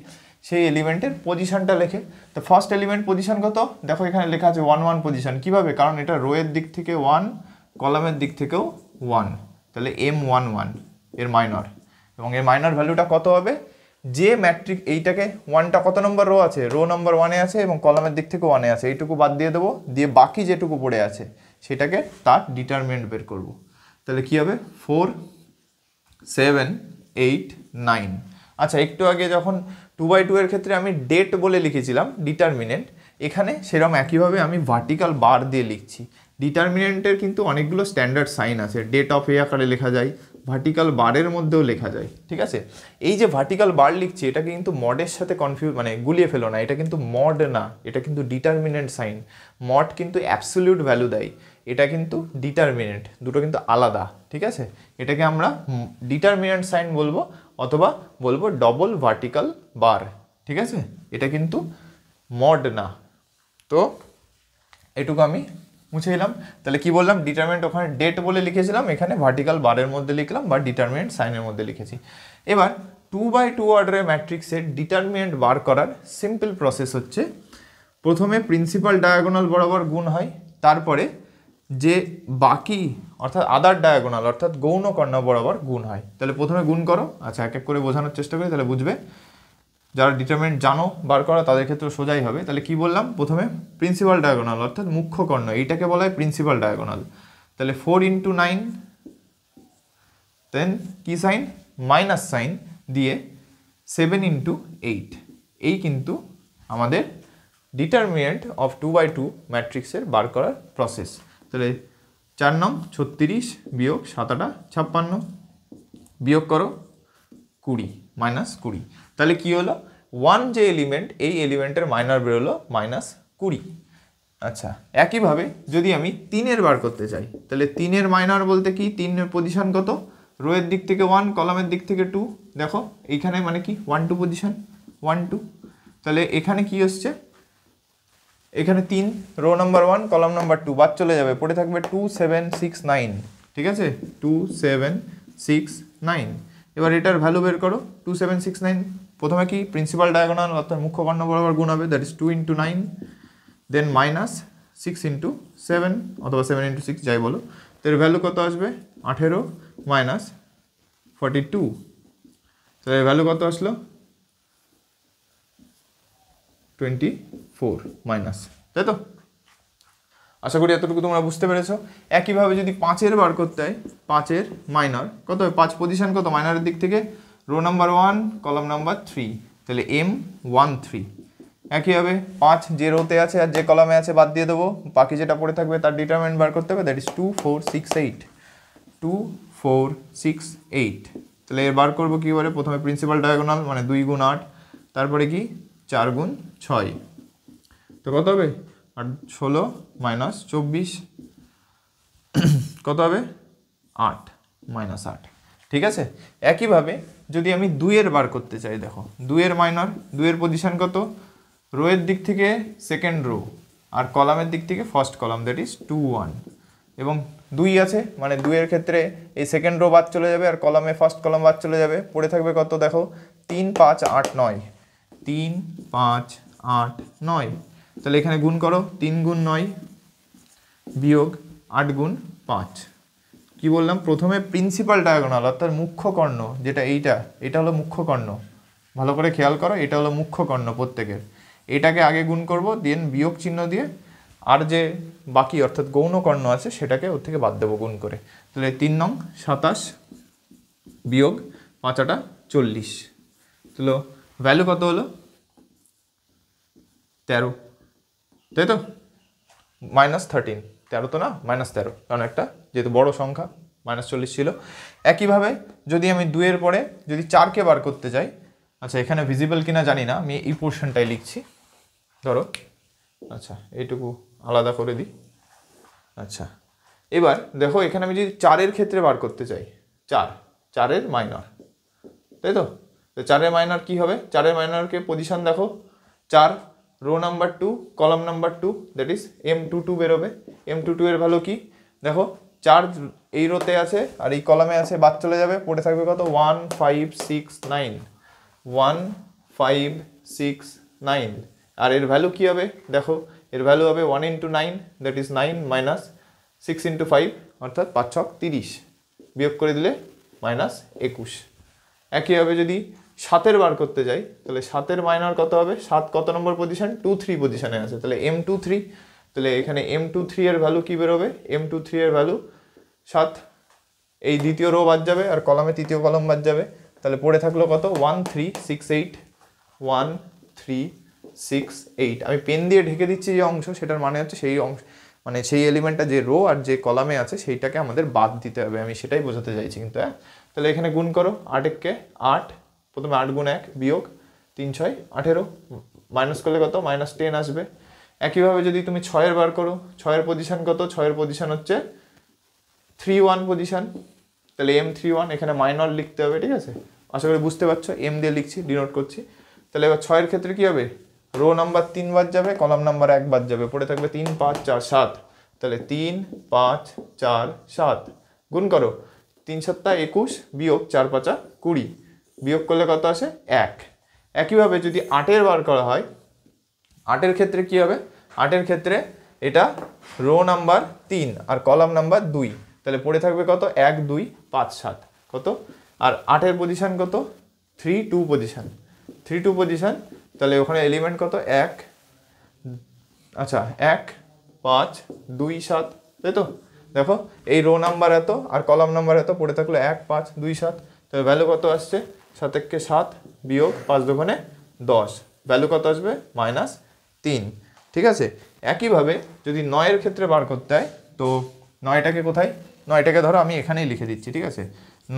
সেই এলিমেন্টের পজিশনটা লেখে। তো ফার্স্ট এলিমেন্ট পজিশন কত, দেখো এখানে লেখা আছে 1 পজিশন। কীভাবে, কারণ এটা রোয়ের দিক থেকে 1, কলামের দিক থেকেও 1, তাহলে M11 এর মাইনর, এবং এর মাইনর ভ্যালুটা কত হবে, যে ম্যাট্রিক এইটাকে 1টা কত নম্বর রো আছে, রো নম্বর 1-এ আছে এবং কলামের দিক থেকে 1-এ আছে, এইটুকু বাদ দিয়ে দেবো, দিয়ে বাকি যেটুকু পড়ে আছে সেটাকে তার ডিটারমিনেন্ট বের করব। তাহলে কী হবে 4, 7, 8, 9। আচ্ছা, একটু আগে যখন 2/2 এর ক্ষেত্রে আমি ডেট বলে লিখেছিলাম ডিটারমিনেন্ট, এখানে সেরকম একইভাবে আমি ভার্টিক্যাল বার দিয়ে লিখছি। ডিটারমিনেন্টের কিন্তু অনেকগুলো স্ট্যান্ডার্ড সাইন আছে, ডেট অফ এ আকারে লেখা যায়, ভার্টিক্যাল বারের মধ্যেও লেখা যায়। ঠিক আছে, এই যে ভার্টিক্যাল বার লিখছি এটাকে কিন্তু মডের সাথে গুলিয়ে ফেলো না, এটা কিন্তু মড না, এটা কিন্তু ডিটারমিনেন্ট সাইন। মড কিন্তু অ্যাবসলিউট ভ্যালু দেয়, এটা কিন্তু ডিটারমিনেন্ট, দুটো কিন্তু আলাদা। ঠিক আছে, এটাকে আমরা ডিটারমিনেন্ট সাইন বলবো অথবা বলবো ডবল ভার্টিক্যাল বার। ঠিক আছে, এটা কিন্তু মড না। তো এটুকু আমি মুছে দিলাম। তাহলে কি বললাম, ডিটারমিনেন্ট ওখানে ডেট বলে লিখেছিলাম, এখানে ভার্টিক্যাল বারের মধ্যে লিখলাম বা ডিটারমিনেন্ট সাইনের মধ্যে লিখেছি। এবার 2/2 অর্ডারের ম্যাট্রিক্সের ডিটারমিনেন্ট বার করার সিম্পল প্রসেস হচ্ছে, প্রথমে প্রিন্সিপাল ডায়াগোনাল বরাবর গুণ হয়, তারপরে যে বাকি অর্থাৎ আদার ডায়াগোনাল অর্থাৎ গৌণ কর্ণ বরাবর গুণ হয়। তাহলে প্রথমে গুণ করো। আচ্ছা, এক এক করে বোঝানোর চেষ্টা করি, তাহলে বুঝবে। যারা ডিটারমিনেন্ট জানো বার করা তাদের ক্ষেত্রে সোজাই হবে। তাহলে কি বললাম, প্রথমে প্রিন্সিপাল ডায়াগোনাল অর্থাৎ মুখ্য কর্ণ, এইটাকে বলা হয় প্রিন্সিপাল ডায়াগোনাল। তাহলে 4 × 9, দেন কি সাইন, মাইনাস সাইন দিয়ে 7 × 8, এই কিন্তু আমাদের ডিটারমিনেন্ট অফ 2/2 ম্যাট্রিক্সের বার করার প্রসেস। তাহলে 4 নং 36 বিয়োগ 7 × 56 বিয়োগ করো 20 -20। তাহলে কি হলো, 1 যে এলিমেন্ট, এই এলিমেন্টের মাইনর বেরোলো -20। আচ্ছা, একইভাবে যদি আমি 3-এর বার করতে চাই, তাহলে 3-এর মাইনর বলতে কি, 3-এর পজিশন কত, রোয়ের দিক থেকে 1, কলামের দিক থেকে 2। দেখো এইখানে মানে কি 1 2 পজিশন 1 2। তাহলে এখানে কি হচ্ছে, এখানে 3, রো নাম্বার 1, কলাম নাম্বার 2 বাদ চলে যাবে, পড়ে থাকবে 2 7 6 9। ঠিক আছে, 2 7 6 9। এবার এটার ভ্যালু বের করো, 2 7 6 9। প্রথমে কি প্রিন্সিপাল ডায়াগোনাল অর্থাৎ মুখ্য কর্ণ বরাবর গুণ হবে, দ্যাট ইজ 2 × 9, দেন -6 × 7 অথবা 7 × 6 যাই বলো। তো এর ভ্যালু কত আসবে, 18 -42। তো এর ভ্যালু কত আসলো, 24 মাইনাস, তাই তো। আশা করি এতটুকু তোমরা বুঝতে পেরেছো। একইভাবে যদি 5-এর বার করতে হয়, 5-এর মাইনর কত হবে, 5 পজিশন কত মাইনরের দিক থেকে, রো নাম্বার 1, কলাম নাম্বার 3, তাহলে M13। একইভাবে 5 যে রোতে আছে আর যে কলামে আছে বাদ দিয়ে দেবো, বাকি যেটা পড়ে থাকবে তার ডিটারমিনেন্ট বার করতে হবে, দ্যাট ইজ 2 4 6 8, 2 4 6 8। তাহলে এর বার করবো কীভাবে, প্রথমে প্রিন্সিপাল ডায়াগোনাল মানে 2 × 8, তারপরে কি 4 × 6, তো কত হবে 16 -24, কত হবে 8 -8। ঠিক আছে, একইভাবে যদি আমি 2-এর বার করতে চাই, দেখো 2-এর মাইনর, 2-এর পজিশন কত, রোয়ের দিক থেকে সেকেন্ড রো আর কলামের দিক থেকে ফার্স্ট কলাম, দ্যাট ইজ 2 1, এবং 2 আছে মানে 2-এর ক্ষেত্রে এই সেকেন্ড রো বাদ চলে যাবে আর কলামে ফার্স্ট কলাম বাদ চলে যাবে, পড়ে থাকবে কত, দেখো 3 5 8 9, 3 5 8 9। তাহলে এখানে গুণ করো, 3 × 9 বিয়োগ 8 × 5। কি বললাম, প্রথমে প্রিন্সিপাল ডায়াগোনাল অর্থাৎ মুখ্য কর্ণ, যেটা এটা হলো মুখ্য কর্ণ, ভালো করে খেয়াল করো, এটা হলো মুখ্য কর্ণ প্রত্যেকের, এটাকে আগে গুণ করব, দেন বিয়োগ চিহ্ন দিয়ে আর যে বাকি অর্থাৎ গৌণ কর্ণ আছে সেটাকে ওর থেকে বাদ দেবো গুণ করে। তাহলে 3 নং 27 বিয়োগ 5 8 40, তাহলে ভ্যালু কত হলো 13। তাই তো -13, 13 তো না -13, কারণ একটা যেহেতু বড় সংখ্যা -40 ছিল। একইভাবে যদি আমি 2-এর পরে যদি 4কে বার করতে যাই, আচ্ছা এখানে ভিজিবল কিনা জানি না, আমি এই পোর্শনটাই লিখছি ধরো, আচ্ছা এইটুকু আলাদা করে দিই। আচ্ছা এবার দেখো এখানে আমি যদি 4-এর ক্ষেত্রে বার করতে চাই, 4-এর মাইনর, তাই তো 4-এর মাইনর কি হবে, 4-এর মাইনরকে পজিশন দেখো, 4 rho number 2 column number 2 that is M22 বেরোবে। M22 এর ভ্যালু কি দেখো, 4 এই রোতে আছে আর এই কলামে আছে, বাদ চলে যাবে, পড়ে থাকবে কত 1 5 6 9, 1 5 6 9। আর এর ভ্যালু কি হবে দেখো, এর ভ্যালু হবে 1 × 9 দ্যাট ইজ 9 মাইনাস 6 × 5 অর্থাৎ 5 × 6 30, বিয়োগ করে দিলে -21। একইভাবে যদি 7-এর বার করতে যাই, তাহলে 7-এর মাইনর কত হবে, 7 কত নম্বর পজিশন 2-3 পজিশনে আছে, তাহলে M23, তাহলে এখানে M23 এর ভ্যালু কি বেরোবে, M23 এর ভ্যালু 7, এই দ্বিতীয় রো বাদ যাবে আর কলামে তৃতীয় কলম বাদ যাবে, তাহলে পড়ে থাকলো কত 1368, 1368। আমি পেন দিয়ে ঢেকে দিচ্ছি যে অংশ, সেটার মানে হচ্ছে সেই অংশ মানে সেই এলিমেন্টটা যে রো আর যে কলামে আছে সেইটাকে আমাদের বাদ দিতে হবে, আমি সেটাই বোঝাতে চাইছি কিন্তু। তাহলে এখানে গুণ করো 8-কে 8, প্রথমে 8 × 1 বিয়োগ 3 × 6 18, মাইনাস করলে কত -10 আসবে। একইভাবে যদি তুমি 6-এর বার করো, 6-এর পজিশন কত, 6-এর পজিশন হচ্ছে 3-1 পজিশন, তাহলে M31 এখানে মাইনর লিখতে হবে, ঠিক আছে, আশা করি বুঝতে পারছো, M দিয়ে লিখছি, ডিনোট করছি। তাহলে এবার 6-এর ক্ষেত্রে কি হবে, রো নাম্বার 3 বাদ যাবে, কলাম নাম্বার 1 বাদ যাবে, পড়ে থাকবে 3 5 4 7, তাহলে 3 5 4 7 গুণ করো 3 × 7 21 বিয়োগ 4 5 20, বিয়োগ করলে কত আসে 1। একইভাবে যদি 8-এর বার করা হয়, 8-এর ক্ষেত্রে কি হবে, 8-এর ক্ষেত্রে এটা রো নাম্বার 3 আর কলাম নাম্বার 2, তাহলে পড়ে থাকবে কত 1 2 5 7 কত, আর 8-এর পজিশন কত 3 2 পজিশন, 3 2 পজিশন, তাহলে ওখানে এলিমেন্ট কত 1, আচ্ছা 1 5 2 7, তাই তো দেখো এই রো নাম্বার এত আর কলাম নাম্বার এত, পড়ে থাকলো 1 5 2 7, তাহলে ভ্যালু কত আসছে 7 × 7 বিয়োগ 5 × 2 = 10, ভ্যালু কত আসবে -3, ঠিক আছে। একইভাবে যদি 9-এর ক্ষেত্রে বার করতে হয়, তো 9টাকে কোথায়, 9টাকে ধরো আমি এখানেই লিখে দিচ্ছি, ঠিক আছে।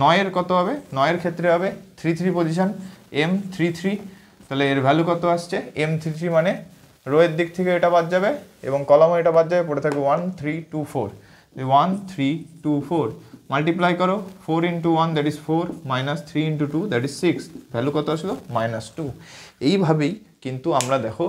9-এর কত হবে, 9-এর ক্ষেত্রে হবে 3 3 পজিশন M33, তাহলে এর ভ্যালু কত আসছে M33 মানে রোয়ের দিক থেকে এটা বাদ যাবে এবং কলামও এটা বাদ যাবে, পড়ে থাকবে 1 3 2 4, 1 3 2 4 মাল্টিপ্লাই করো 4 × 1 that is 4 -3 × 2 that is 6, value কত আসলো -2। এইভাবেই কিন্তু আমরা দেখো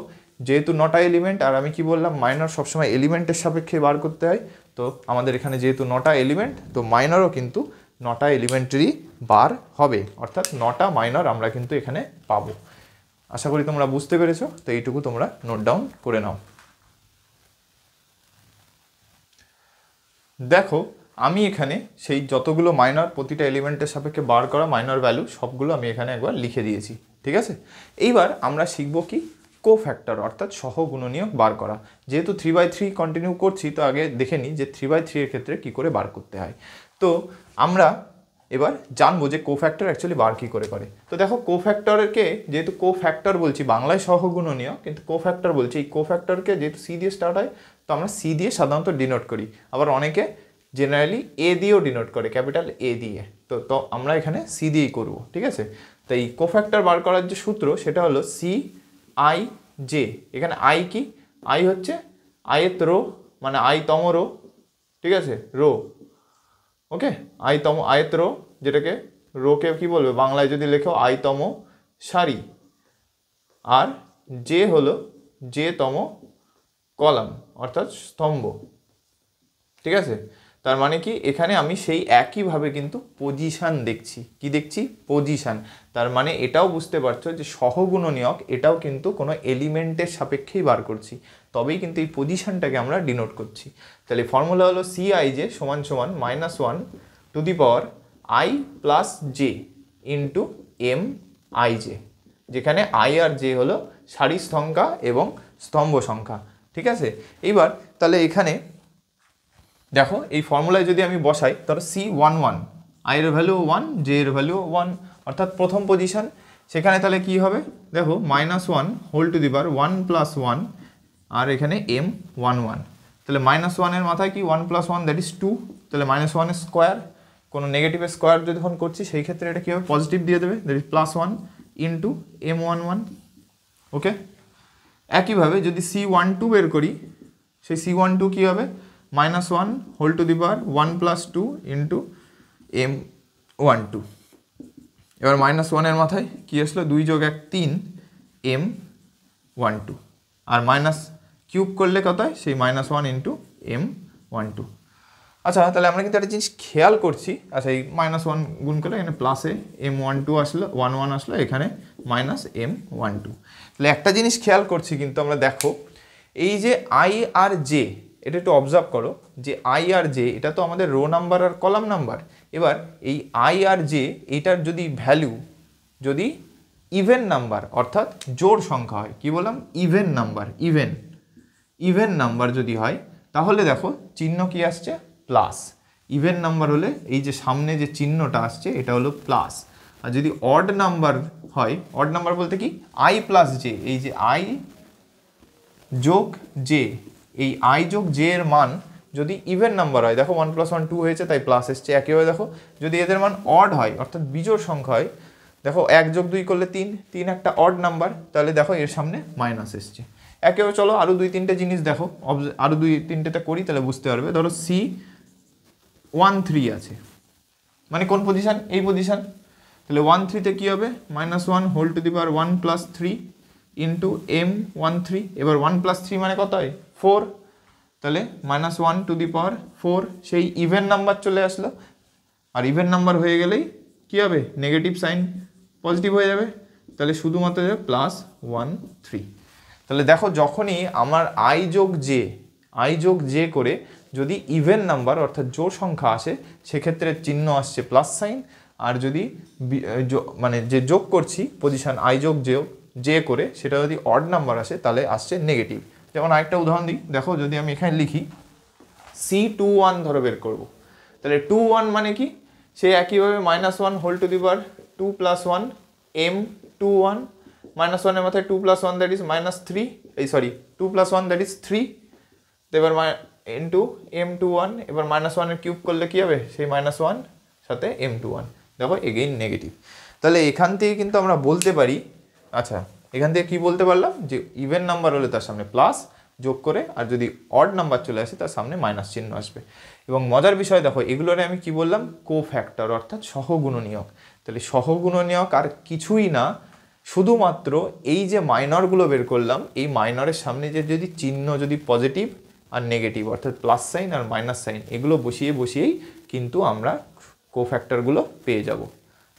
যেহেতু 9টা এলিমেন্ট, আর আমি কি বললাম মাইনর সবসময় এলিমেন্টের সাপেক্ষে বার করতে হয়, তো আমাদের এখানে যেহেতু 9টা এলিমেন্ট, তো মাইনরও কিন্তু 9টা এলিমেন্টেরই বার হবে, অর্থাৎ 9টা মাইনর আমরা কিন্তু এখানে পাবো। আশা করি তোমরা বুঝতে পেরেছো, তো এইটুকু তোমরা নোট ডাউন করে নাও। দেখো আমি এখানে সেই যতগুলো মাইনর প্রতিটা এলিমেন্টের সাপেক্ষে বার করা মাইনর ভ্যালু সবগুলো আমি এখানে একবার লিখে দিয়েছি, ঠিক আছে। এইবার আমরা শিখব কি কোফ্যাক্টর অর্থাৎ সহগুণনীয়ক বার করা। যেহেতু 3/3 কন্টিনিউ করছি, তো আগে দেখে নিই যে 3/3 এর ক্ষেত্রে কি করে বার করতে হয়। তো আমরা এবার জানবো যে কোফ্যাক্টর অ্যাকচুয়ালি বার কী করে করে। তো দেখো কোফ্যাক্টরকে যেহেতু কোফ্যাক্টর বলছি, বাংলায় সহগুণনীয় কিন্তু কোফ্যাক্টর বলছি, এই কোফ্যাক্টরকে যেহেতু সি দিয়ে স্টার্ট হয়, তো আমরা সি দিয়ে সাধারণত ডিনোট করি, আবার অনেকে জেনারেলি এ দিয়েও ডিনোট করে, ক্যাপিটাল এ দিয়ে, তো আমরা এখানে সি দিয়েই করব, ঠিক আছে। তো এই কোফ্যাক্টর বার করার যে সূত্র সেটা হলো CIJ। এখানে আই কি, আই হচ্ছে আয়েত রো, মানে আইতম রো, ঠিক আছে, রো, ওকে, আয়েত রো, যেটাকে রোকে কি বলবে বাংলায় যদি লেখো আইতম সারি, আর জে হলো জেতম কলাম অর্থাৎ স্তম্ভ, ঠিক আছে। তার মানে কি এখানে আমি সেই একইভাবে কিন্তু পজিশান দেখছি, কি দেখছি পজিশান। তার মানে এটাও বুঝতে পারছো যে সহগুণনীয়ক এটাও কিন্তু কোনো এলিমেন্টের সাপেক্ষেই বার করছি, তবেই কিন্তু এই পজিশানটাকে আমরা ডিনোট করছি। তাহলে ফর্মুলা হলো CIJ = -1 two the power I + J into MIJ, যেখানে I আর J হলো সারির সংখ্যা এবং স্তম্ভ সংখ্যা, ঠিক আছে। এইবার তাহলে এখানে দেখো এই ফর্মুলায় যদি আমি বসাই, তাহলে C11 I এর ভ্যালু 1, J এর ভ্যালু 1, অর্থাৎ প্রথম পজিশন। সেখানে তাহলে কি হবে দেখো -1 হোল টু দি পাওয়ার 1 + 1 আর এখানে m11, তাহলে -1 মাথায় কি 1 + 1 দ্যাট ইজ 2, তাহলে -1 স্কোয়ার, কোনো নেগেটিভের স্কোয়ার যখন করছি সেই ক্ষেত্রে এটা কী হবে, পজিটিভ দিয়ে দেবে, দ্যাট ইজ +1 ইন্টু m11। ওকে, একইভাবে যদি C12 বের করি, সেই C12 কী হবে, -1 whole to the power 1 + 2 into m12। এবার -1 মাথায় কী আসলো, 2 + 1 3 m12, আর মাইনাস কিউব করলে কত হয়, সেই -1 ইন্টু m12। আচ্ছা, তাহলে আমরা কিন্তু একটা জিনিস খেয়াল করছি, আচ্ছা এই -1 গুণ করলে এখানে প্লাসে m12 আসলো, 11 আসলো, এখানে -m12। তাহলে একটা জিনিস খেয়াল করছি কিন্তু আমরা, দেখো এই যে আই আর জে, এটা একটু অবজার্ভ করো যে আই আর জে এটা তো আমাদের রো নাম্বার আর কলাম নাম্বার। এবার এই আই আর জে এটার যদি ভ্যালু যদি ইভেন নাম্বার অর্থাৎ জোড় সংখ্যা হয়, কি বললাম, ইভেন নাম্বার, ইভেন নাম্বার যদি হয়, তাহলে দেখো চিহ্ন কি আসছে, প্লাস। ইভেন নাম্বার হলে এই যে সামনে যে চিহ্নটা আসছে এটা হলো প্লাস। আর যদি অড নাম্বার হয়, অড নাম্বার বলতে কি, আই প্লাস জে, এই যে আই যোগ জে, এই আই যোগ জে এর মান যদি ইভেন নাম্বার হয়, দেখো 1 + 1 2 হয়েছে তাই প্লাস এসছে। একইভাবে দেখো যদি এদের মান অড হয় অর্থাৎ বিজোড় সংখ্যা হয়, দেখো 1 + 2 করলে 3, 3 একটা অড নাম্বার, তাহলে দেখো এর সামনে মাইনাস এসছে। একইভাবে চলো আরও 2-3টে জিনিস দেখো, আরও 2-3টেতে করি তাহলে বুঝতে পারবে। ধরো C13 আছে, মানে কোন পজিশান, এই পজিশান, তাহলে 13তে কী হবে, -1 whole to the power 1 + 3 into m13। এবার 1 + 3 মানে কত হয়, 4, তাহলে -1 টু দি পাওয়ার 4, সেই ইভেন নাম্বার চলে আসলো। আর ইভেন নাম্বার হয়ে গেলেই কী হবে, নেগেটিভ সাইন পজিটিভ হয়ে যাবে, তাহলে শুধুমাত্র যাবে +13। তাহলে দেখো যখনই আমার আই যোগ জে করে যদি ইভেন নাম্বার অর্থাৎ জোড় সংখ্যা আসে, সেক্ষেত্রে চিহ্ন আসছে প্লাস সাইন। আর যদি মানে যে যোগ করছি পজিশান আই যোগ জে করে, সেটা যদি অড নাম্বার আসে তাহলে আসছে নেগেটিভ। যেমন আরেকটা উদাহরণ দিই, দেখো যদি আমি এখানে লিখি C21 ধরো বের করব, তাহলে 21 মানে কি, সে একইভাবে -1 whole to the power 2 + 1 m21, -1 এর মাথায় 2 + 1 দ্যাট ইজ -3, এই সরি 2 + 1 দ্যাট ইজ 3, এবার ইন্টু m21। এবার -1 এর কিউব করলে কী হবে, সেই -1 সাথে m21, দেখো এগেইন নেগেটিভ। তাহলে এখান থেকে কিন্তু আমরা বলতে পারি, আচ্ছা এখান থেকে কি বলতে পারলাম, যে ইভেন নাম্বার হলে তার সামনে প্লাস যোগ করে, আর যদি অড নাম্বার চলে আসে তার সামনে মাইনাস চিহ্ন আসবে। এবং মজার বিষয় দেখো, এগুলোরে আমি কি বললাম, কোফ্যাক্টর অর্থাৎ সহগুণনীয়ক। তাহলে সহগুণনীয়ক আর কিছুই না, শুধুমাত্র এই যে মাইনরগুলো বের করলাম, এই মাইনরের সামনে যে যদি চিহ্ন যদি পজিটিভ আর নেগেটিভ অর্থাৎ প্লাস সাইন আর মাইনাস সাইন, এগুলো বসিয়েই কিন্তু আমরা কোফ্যাক্টরগুলো পেয়ে যাব।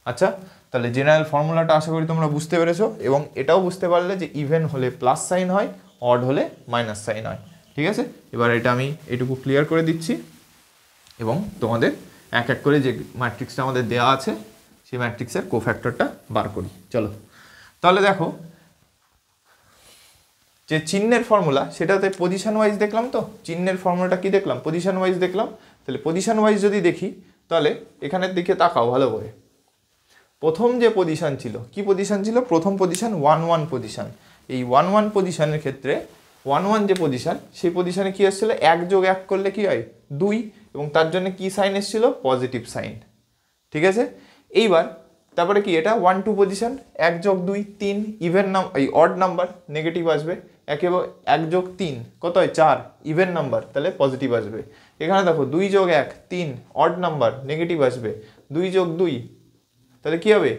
আচ্ছা, তাহলে জেনারেল ফর্মুলাটা আশা করি তোমরা বুঝতে পেরেছো, এবং এটাও বুঝতে পারলে যে ইভেন হলে প্লাস সাইন হয়, অড হলে মাইনাস সাইন হয়। ঠিক আছে, এবার এটা আমি এটুকু ক্লিয়ার করে দিচ্ছি, এবং তোমাদের এক এক করে যে ম্যাট্রিক্সটা আমাদের দেওয়া আছে সেই ম্যাট্রিক্সের কোফ্যাক্টরটা বার করি। চলো, তাহলে দেখো যে চিহ্নের ফর্মুলা, সেটাতে পজিশন ওয়াইজ দেখলাম, তো চিহ্নের ফর্মুলাটা কি দেখলাম, পজিশন ওয়াইজ দেখলাম। তাহলে পজিশন ওয়াইজ যদি দেখি, তাহলে এখানের দিকে তাকাও ভালো করে। প্রথম যে পজিশান ছিল, কি পজিশান ছিল, প্রথম পজিশান 1-1 পজিশান। এই 1-1 পজিশানের ক্ষেত্রে 1-1 যে পজিশান, সেই পজিশানে কী আসছিল, 1 + 1 করলে কি হয়, 2, এবং তার জন্য কি সাইন এসেছিল, পজিটিভ সাইন। ঠিক আছে, এইবার তারপরে কি, এটা 1-2 পজিশান, 1 + 2 3, ইভেন এই অড নাম্বার নেগেটিভ আসবে। একেবারে 1 + 3 কত হয়, 4, ইভেন নাম্বার, তাহলে পজিটিভ আসবে। এখানে দেখো 2 + 1 3, অড নাম্বার নেগেটিভ আসবে। 2 + 2 তাহলে কী হবে,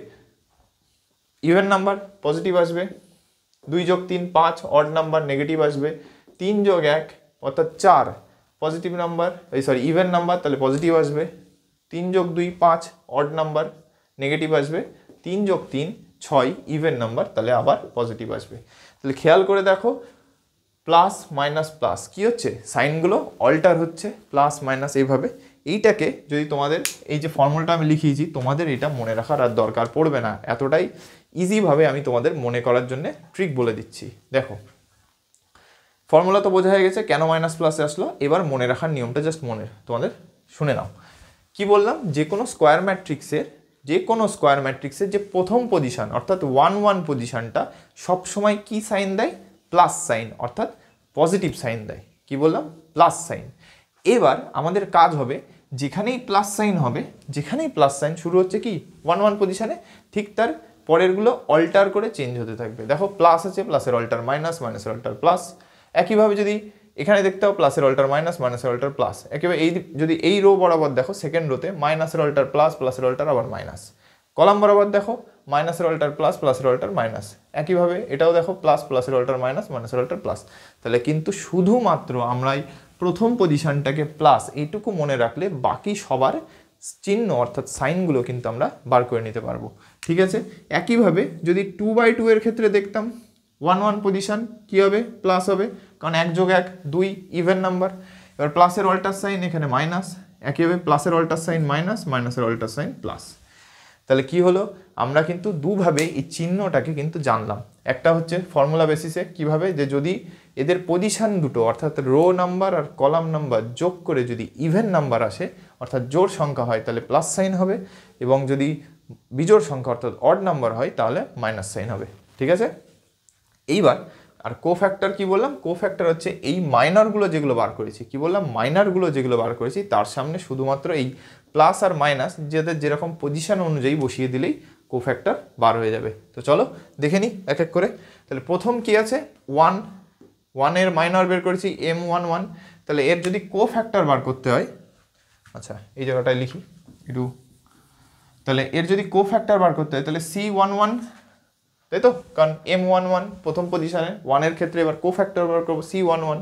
ইভেন নাম্বার পজিটিভ আসবে। 2 + 3 5, অড নাম্বার নেগেটিভ আসবে। 3 + 1 অর্থাৎ 4, পজিটিভ নাম্বার, এই সরি ইভেন নাম্বার, তাহলে পজিটিভ আসবে। 3 + 2 5, অড নাম্বার নেগেটিভ আসবে। 3 + 3 6, ইভেন নাম্বার, তাহলে আবার পজিটিভ আসবে। তাহলে খেয়াল করে দেখো, প্লাস মাইনাস প্লাস কী হচ্ছে, সাইনগুলো অল্টার হচ্ছে, প্লাস মাইনাস এইভাবে। এইটাকে যদি তোমাদের এই যে ফর্মুলাটা আমি লিখিয়েছি, তোমাদের এটা মনে রাখার আর দরকার পড়বে না, এতটাই ইজিভাবে আমি তোমাদের মনে করার জন্য ট্রিক বলে দিচ্ছি। দেখো ফর্মুলা তো বোঝা হয়ে গেছে কেন মাইনাস প্লাসে আসলো। এবার মনে রাখার নিয়মটা জাস্ট তোমাদের শুনে নাও। কি বললাম, যে কোনো স্কোয়ার ম্যাট্রিক্সের যে প্রথম পজিশান অর্থাৎ 1-1 পজিশানটা সবসময় কি সাইন দেয়, প্লাস সাইন, অর্থাৎ পজিটিভ সাইন দেয়, কি বললাম, প্লাস সাইন। এবার আমাদের কাজ হবে যেখানেই প্লাস সাইন হবে, যেখানেই প্লাস সাইন শুরু হচ্ছে কি 1 1 পজিশনে, ঠিক তার পরেরগুলো অল্টার করে চেঞ্জ হতে থাকবে। দেখো প্লাস আছে, প্লাসের অল্টার মাইনাস, মাইনাসের অল্টার প্লাস। একইভাবে যদি এখানে দেখতে হবে প্লাসের অল্টার মাইনাস, মাইনাসের অল্টার প্লাস। একেবারে এই যদি এই রো বরাবর দেখো সেকেন্ড রোতে মাইনাসের অল্টার প্লাস, প্লাসের অল্টার আবার মাইনাস। কলাম বরাবর দেখো মাইনাসের অল্টার প্লাস, প্লাসের অল্টার মাইনাস। একইভাবে এটাও দেখো প্লাস, প্লাসের অল্টার মাইনাস, মাইনাসের অল্টার প্লাস। তাহলে কিন্তু শুধুমাত্র আমরা প্রথম পজিশনটাকে প্লাস এইটুকু মনে রাখলে বাকি সবার চিহ্ন অর্থাৎ সাইনগুলো কিন্তু আমরা বার করে নিতে পারবো। ঠিক আছে, একইভাবে যদি 2/2 এর ক্ষেত্রে দেখতাম 1 1 পজিশন কী হবে, প্লাস হবে, কারণ 1 যোগ 1 2 ইভেন নাম্বার। এবার প্লাসের অল্টার সাইন এখানে মাইনাস, একইভাবে প্লাসের অল্টার সাইন মাইনাস, মাইনাসের অল্টার সাইন প্লাস। তাহলে কি হলো, আমরা কিন্তু দুভাবে এই চিহ্নটাকে কিন্তু জানলাম। একটা হচ্ছে ফর্মুলা বেসিসে কিভাবে, যে যদি এদের পজিশন দুটো অর্থাৎ রো নাম্বার আর কলাম নাম্বার যোগ করে যদি ইভেন নাম্বার আসে অর্থাৎ জোড় সংখ্যা হয় তাহলে প্লাস সাইন হবে, এবং যদি বিজোড় সংখ্যা অর্থাৎ অড নাম্বার হয় তাহলে মাইনাস সাইন হবে। ঠিক আছে, এইবার আর কোফ্যাক্টর কি বললাম, কোফ্যাক্টর হচ্ছে এই মাইনরগুলো যেগুলো বার করেছি, কি বললাম, মাইনরগুলো যেগুলো বার করেছি তার সামনে শুধুমাত্র এই প্লাস আর মাইনাস যাদের যেরকম পজিশন অনুযায়ী বসিয়ে দিলেই কোফ্যাক্টর বার হয়ে যাবে। তো চলো দেখে নিই এক এক করে। তাহলে প্রথম কি আছে, 1 1 এর মাইনর বের করেছি M11। তাহলে এর যদি কোফ্যাক্টর বার করতে হয়, আচ্ছা এই জায়গাটায় লিখি একটু, তাহলে এর যদি কোফ্যাক্টর বার করতে হয় তাহলে C11, তাই তো, কারণ M11 প্রথম পজিশনে, 1 এর ক্ষেত্রে এবার কোফ্যাক্টর বার করবো C11।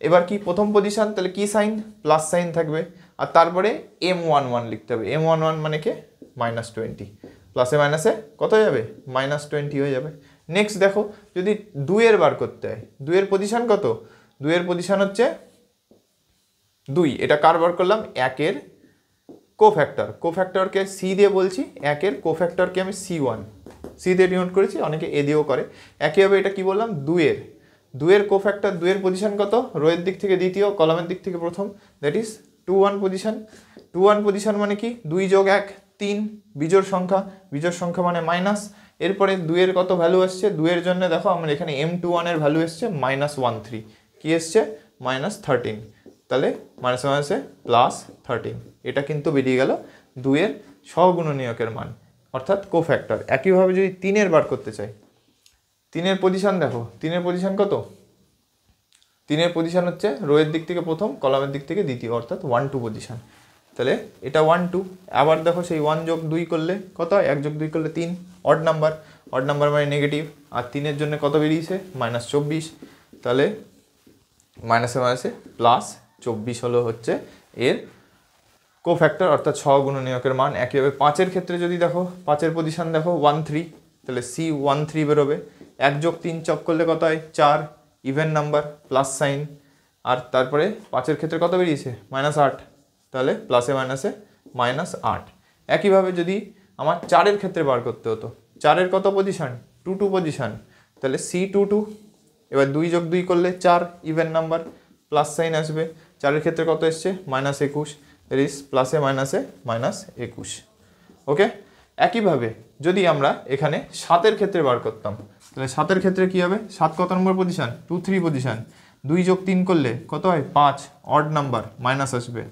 এবার কি প্রথম পজিশন, তাহলে কি সাইন, প্লাস সাইন থাকবে, আর তারপরে M11 লিখতে হবে। M11 মানে কে, -20, প্লাসে মাইনাসে কত হয়ে যাবে, -20 হয়ে যাবে। নেক্সট দেখো যদি 2 এর বার করতে হয়, 2 এর পজিশন কত, 2 এর পজিশন হচ্ছে 2, এটা কার বার করলাম, 1 এর কোফ্যাক্টর, কোফ্যাক্টরকে সি দিয়ে বলছি, 1 এর কোফ্যাক্টরকে আমি C1 সি দিয়ে ডিনোট করেছি, অনেকে এ দিয়েও করে। একইভাবে এটা কি বললাম, 2 এর কোফ্যাক্টর, 2 এর পজিশন কত, রোয়ের দিক থেকে দ্বিতীয়, কলামের দিক থেকে প্রথম, দ্যাট ইজ 2 1 পজিশন। 2 1 পজিশন মানে কি, 2 যোগ 1 3, বিজোড় সংখ্যা, বিজোড় সংখ্যা মানে মাইনাস। এরপরে 2 এর কত ভ্যালু আসছে, 2 এর জন্য দেখো আমার এখানে M21 এর ভ্যালু এসছে -13, কি এসছে -13, তাহলে মাইনাসে মাইনাসে +13, এটা কিন্তু বেরিয়ে গেল 2 এর সহগুণনীয়কের মান অর্থাৎ কোফ্যাক্টর। একইভাবে যদি 3 এর বার করতে চাই, 3 এর পজিশন দেখো, 3 এর পজিশন কত, 3 এর পজিশন হচ্ছে রোয়ের দিক থেকে প্রথম, কলামের দিক থেকে দ্বিতীয়, অর্থাৎ 1 2 পজিশন। তাহলে এটা 1 2, আবার দেখো সেই 1 যোগ 2 করলে কত হয়, 1 যোগ 2 করলে 3, অড নাম্বার, অড নাম্বার মানে নেগেটিভ, আর 3 এর জন্য কত বেরিয়েছে -24, তাহলে মাইনাসে মাইনাসে +24 হলো হচ্ছে এর কোফ্যাক্টর অর্থাৎ সহগুণনীয়কের মান। একইভাবে 5 এর ক্ষেত্রে যদি দেখো, 5 এর পজিশন দেখো 1 3, তাহলে C13 বেরোবে। 1 যোগ 3 চক করলে কত হয় 4, ইভেন নাম্বার, প্লাস সাইন, আর তারপরে 5 এর ক্ষেত্রে কত বেরিয়েছে -8, তাহলে প্লাসে মাইনাসে -8। একইভাবে যদি আমার 4 এর ক্ষেত্রে বার করতে হতো, 4 এর কত পজিশন, 2 2 পজিশন, তাহলে C22, এবার 2 যোগ 2 করলে 4, ইভেন নাম্বার, প্লাস সাইন আসবে। 4 এর ক্ষেত্রে কত এসছে -21, এর ইস প্লাসে মাইনাসে -21। ওকে, একইভাবে যদি আমরা এখানে 7 এর ক্ষেত্রে বার করতাম, তাহলে 7 এর ক্ষেত্রে কি হবে, 7 কত নম্বর পজিশন, 2 3 পজিশন, 2 যোগ 3 করলে কত হয় 5, অড নাম্বার, মাইনাস আসবে,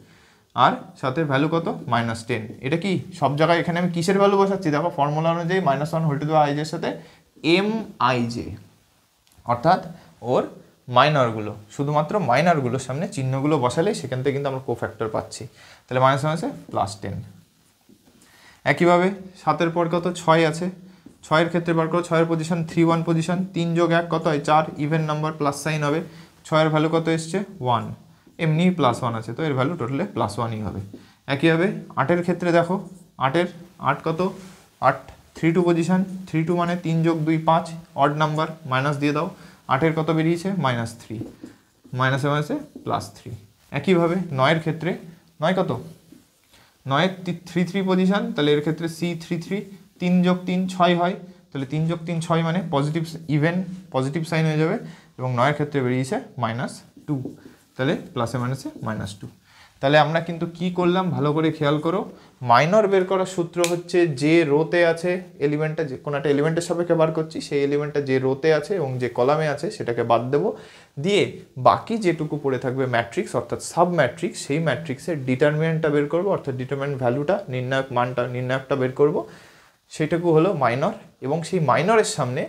আর 7 এর ভ্যালু কত -10। এটা কি সব জায়গায় এখানে আমি কিসের ভ্যালু বসাচ্ছি, দেখো ফর্মুলা অনুযায়ী -1 whole to the i j এর সাথে MIJ, অর্থাৎ ওর মাইনরগুলো, শুধুমাত্র মাইনরগুলোর সামনে চিহ্নগুলো বসালেই সেখান থেকে কিন্তু আমরা কোফ্যাক্টর পাচ্ছি। তাহলে মাইনাসে +10। একইভাবে 7 এর পর কত 6 আছে, 6 এর ক্ষেত্রে বার করো, 6 এর পজিশন 3 1 পজিশন, 3 যোগ 1 কত হয় 4, ইভেন নাম্বার, প্লাস সাইন হবে। 6 এর ভ্যালু কত এসছে 1, এমনি +1 আছে, তো এর ভ্যালু টোটালে +1ই হবে। একইভাবে 8 এর ক্ষেত্রে দেখো, 8 কত 8 3 2 পজিশন, 3 2 মানে 3 যোগ 2 5, অড নাম্বার, মাইনাস দিয়ে দাও, 8 এর কত বেরিয়েছে -3, মাইনাসে মাইনাসে +3। একইভাবে 9 এর ক্ষেত্রে, 9 কত 9 3 3 পজিশন, তাহলে এর ক্ষেত্রে C33, 3 যোগ 3 6 হয়, তাহলে 3 যোগ 3 6 মানে পজিটিভ, ইভেন পজিটিভ সাইন হয়ে যাবে, এবং 9 এর ক্ষেত্রে বেরিয়েছে -2, তাহলে প্লাসে মাইনাসে -2। তাহলে আমরা কিন্তু কি করলাম ভালো করে খেয়াল করো, মাইনর বের করার সূত্র হচ্ছে যে রোতে আছে এলিমেন্টটা, যে কোনো একটা এলিমেন্টের সাপেক্ষে বার করছি, সেই এলিমেন্টটা যে রোতে আছে এবং যে কলামে আছে সেটাকে বাদ দেবো, দিয়ে বাকি যেটুকু পড়ে থাকবে ম্যাট্রিক্স অর্থাৎ সাব ম্যাট্রিক্স, সেই ম্যাট্রিক্সের ডিটারমিনেন্টটা বের করবো, অর্থাৎ ডিটারমিনেন্ট ভ্যালুটা, নির্ণায়কটা বের করবো, সেইটুকু হলো মাইনর। এবং সেই মাইনরের সামনে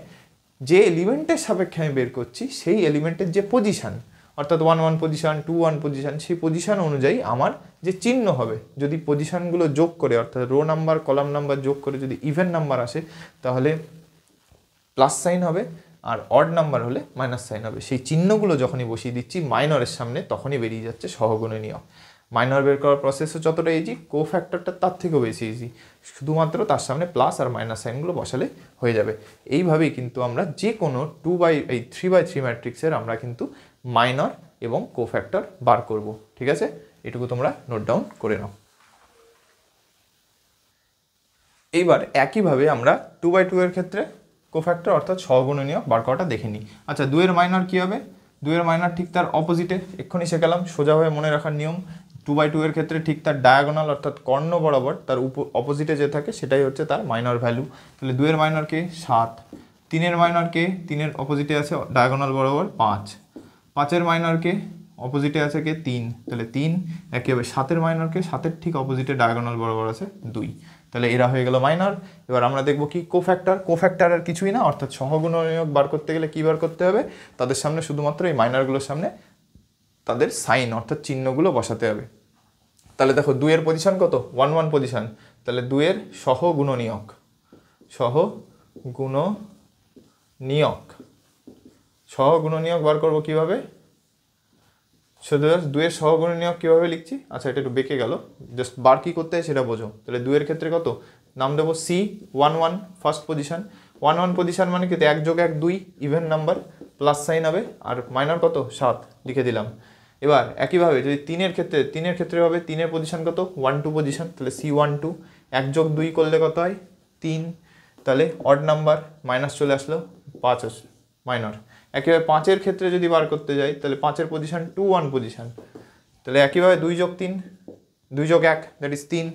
যে এলিমেন্টের সাপেক্ষে আমি বের করছি সেই এলিমেন্টের যে পজিশান, অর্থাৎ 1 1 পজিশান, 2 1 পজিশান, সেই পজিশান অনুযায়ী আমার যে চিহ্ন হবে, যদি পজিশানগুলো যোগ করে অর্থাৎ রো নাম্বার কলাম নাম্বার যোগ করে যদি ইভেন নাম্বার আসে তাহলে প্লাস সাইন হবে, আর অড নাম্বার হলে মাইনাস সাইন হবে। সেই চিহ্নগুলো যখনই বসিয়ে দিচ্ছি মাইনরের সামনে তখনই বেরিয়ে যাচ্ছে সহগুণনীয়ক। মাইনর বের করার প্রসেসও যতটা ইজি, কোফ্যাক্টরটা তার থেকেও বেশি ইজি, শুধুমাত্র তার সামনে প্লাস আর মাইনাস সাইনগুলো বসালে হয়ে যাবে। এইভাবেই কিন্তু আমরা যে কোনো 3/3 ম্যাট্রিক্সের আমরা কিন্তু মাইনর এবং কোফ্যাক্টর বার করব। ঠিক আছে, এটুকু তোমরা নোট ডাউন করে নাও। এইবার একইভাবে আমরা 2/2 এর ক্ষেত্রে কোফ্যাক্টর অর্থাৎ সহগুণনীয়ক বার করাটা দেখে নিই। আচ্ছা, 2 এর মাইনর কী হবে? 2 এর মাইনর ঠিক তার অপোজিটে, এক্ষুনি শেখালাম, সোজাভাবে মনে রাখার নিয়ম। 2/2 এর ক্ষেত্রে ঠিক তার ডায়াগোনাল অর্থাৎ কর্ণ বরাবর তার অপোজিটে যে থাকে সেটাই হচ্ছে তার মাইনর ভ্যালু। তাহলে 2 এর মাইনর কে 7, 3 এর মাইনর কে 3 এর অপোজিটে আছে ডায়াগোনাল বরাবর 5, 5 এর মাইনর কে অপোজিটে আছে কে 3, তাহলে 3 একেবারে 7 এর মাইনর কে 7 এর ঠিক অপোজিটে ডায়াগোনাল বরাবর আছে 2। তাহলে এরা হয়ে গেল মাইনর। এবার আমরা দেখবো কি কোফ্যাক্টর। কোফ্যাক্টর আর কিছুই না, অর্থাৎ সহগুণনীয়ক বার করতে গেলে কী বার করতে হবে? তাদের সামনে শুধুমাত্র এই মাইনরগুলোর সামনে তাদের সাইন অর্থাৎ চিহ্নগুলো বসাতে হবে। তাহলে দেখো 2 এর পজিশন কত? 1 1 পজিশন, তাহলে 2 এর সহগুণনীয়ক, সহগুণনীয়ক বার করবো কিভাবে? শুধু 2 এর সহগুণনীয়ক কীভাবে লিখছি? আচ্ছা, এটা একটু বেঁকে গেল, জাস্ট বার কী করতে হয় সেটা বোঝো। তাহলে 2 এর ক্ষেত্রে কত নাম দেবো? C1 1 first position. 1 1 পজিশন মানে কি 1 যোগ 1 2 ইভেন নাম্বার, প্লাস সাইন হবে, আর মাইনর কত 7 লিখে দিলাম। এবার একইভাবে যদি 3 এর ক্ষেত্রে হবে 3 এর পজিশন কত? 1 2 পজিশন, তাহলে C1 2, 1 যোগ 2 করলে কত হয়? 3, তাহলে অড নাম্বার মাইনাস চলে আসলো, 5 আসলো মাইনর। একইভাবে 5 এর ক্ষেত্রে যদি বার করতে যাই তাহলে 5 এর পজিশন 2 1 পজিশন, তাহলে একইভাবে 2 যোগ 3, 2 যোগ 1 that is 3,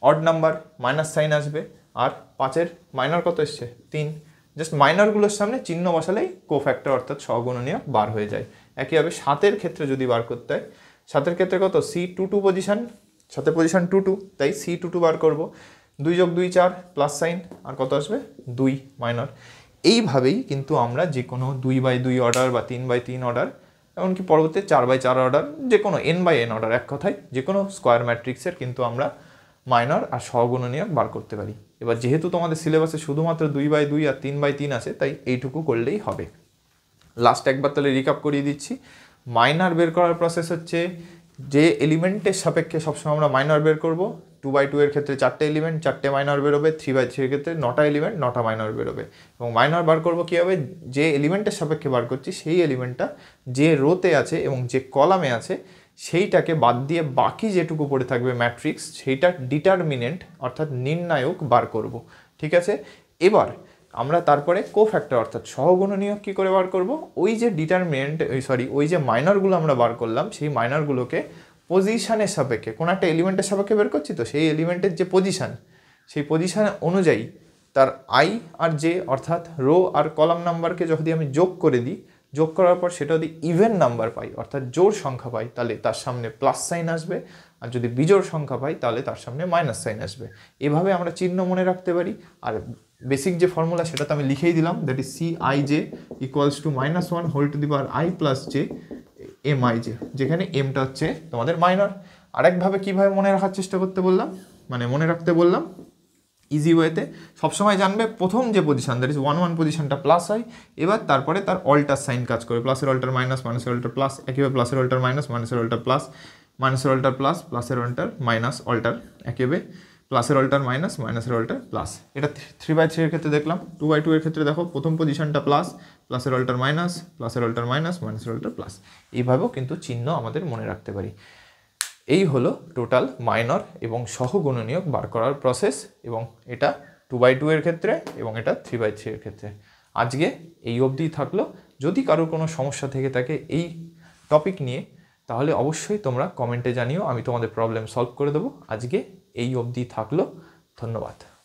odd number minus sine আসবে, আর 5 এর মাইনর কত এসছে? 3। জাস্ট মাইনরগুলোর সামনে চিহ্ন বসালেই কোফ্যাক্টর অর্থাৎ সহগুণনীয়ক বার হয়ে যায়। একইভাবে 7 এর ক্ষেত্রে যদি বার করতে হয়, 7 এর ক্ষেত্রে কত? C2 2 পজিশন, 7 এর পজিশন 2 2, তাই C2 2 বার করবো। 2 যোগ 2 4 প্লাস সাইন, আর কত আসবে? 2 মাইনর। এইভাবেই কিন্তু আমরা যে কোনো 2/2 অর্ডার বা 3/3 অর্ডার, এমনকি পরবর্তী 4/4 অর্ডার, যে কোনো n/n অর্ডার, এক কথায় যে কোনো স্কোয়ার ম্যাট্রিক্সের কিন্তু আমরা মাইনর আর সহগুণনীয়ক বার করতে পারি। এবার যেহেতু তোমাদের সিলেবাসে শুধুমাত্র 2/2 আর 3/3 আছে, তাই এইটুকু করলেই হবে। লাস্ট একবার তাহলে রিক্যাপ করিয়ে দিচ্ছি। মাইনর বের করার প্রসেস হচ্ছে যে এলিমেন্টের সাপেক্ষে সবসময় আমরা মাইনর বের করব। 2/2 এর ক্ষেত্রে 4টে এলিমেন্ট, 4টে মাইনর বেরোবে। 3/3 এর ক্ষেত্রে 9টা এলিমেন্ট, 9টা মাইনর বেরোবে। এবং মাইনর বার করবো কীভাবে? যে এলিমেন্টের সাপেক্ষে বার করছি সেই এলিমেন্টটা যে রোতে আছে এবং যে কলামে আছে সেইটাকে বাদ দিয়ে বাকি যেটুকু পড়ে থাকবে ম্যাট্রিক্স, সেইটার ডিটারমিনেন্ট অর্থাৎ নির্ণায়ক বার করব। ঠিক আছে, এবার আমরা তারপরে কোফ্যাক্টর অর্থাৎ সহগুণনীয়ক কী করে বার করব? ওই যে ডিটারমিনেন্ট ওই যে মাইনরগুলো আমরা বার করলাম, সেই মাইনরগুলোকে পজিশানের সাপেক্ষে, কোনো একটা এলিমেন্টের সাপেক্ষে বের করছি, তো সেই এলিমেন্টের যে পজিশান, সেই পজিশান অনুযায়ী তার আই আর জে অর্থাৎ রো আর কলাম নাম্বারকে যদি আমি যোগ করে দিই, যোগ করার পর সেটা যদি ইভেন নাম্বার পাই অর্থাৎ জোড় সংখ্যা পাই, তাহলে তার সামনে প্লাস সাইন আসবে, আর যদি বিজোড় সংখ্যা পাই তাহলে তার সামনে মাইনাস সাইন আসবে। এভাবে আমরা চিহ্ন মনে রাখতে পারি। আর বেসিক যে ফর্মুলা সেটা তো আমি লিখেই দিলাম, that is CIJ equals to -1 whole to the power I plus J MIJ, যেখানে এমটা হচ্ছে তোমাদের মাইনর। আরেকভাবে কীভাবে মনে রাখার চেষ্টা করতে বললাম, মানে মনে রাখতে বললাম ইজি ওয়েতে, সবসময় জানবে প্রথম যে পজিশন দ্যাট ইজ 1 1 পজিশনটা প্লাস হয়, এবার তারপরে তার অল্টার সাইন কাজ করে, প্লাসের অল্টার মাইনাস, মাইনাসের অল্টার প্লাস, একইভাবে প্লাসের অল্টার মাইনাস, মাইনাসের অল্টার প্লাস, মাইনাসের অল্টার প্লাস, প্লাসের অল্টার মাইনাস অল্টার, একইভাবে প্লাসের অল্টার মাইনাস, মাইনাসের অল্টার প্লাস। এটা 3/3 এর ক্ষেত্রে দেখলাম। 2/2 এর ক্ষেত্রে দেখো প্রথম পজিশনটা প্লাস, প্লাসের অল্টার মাইনাস, প্লাসের অল্টার মাইনাস, মাইনাসের অল্টার প্লাস। এইভাবেও কিন্তু চিহ্ন আমাদের মনে রাখতে পারি। এই হলো টোটাল মাইনর এবং সহগুণনীয়ক বার করার প্রসেস, এবং এটা 2/2 এর ক্ষেত্রে এবং এটা 3/3 এর ক্ষেত্রে। আজকে এই অবধি থাকলো। যদি কারোর কোনো সমস্যা থেকে থাকে এই টপিক নিয়ে, তাহলে অবশ্যই তোমরা কমেন্টে জানিও, আমি তোমাদের প্রবলেম সলভ করে দেবো। আজকে এই অবধি থাকলো, ধন্যবাদ।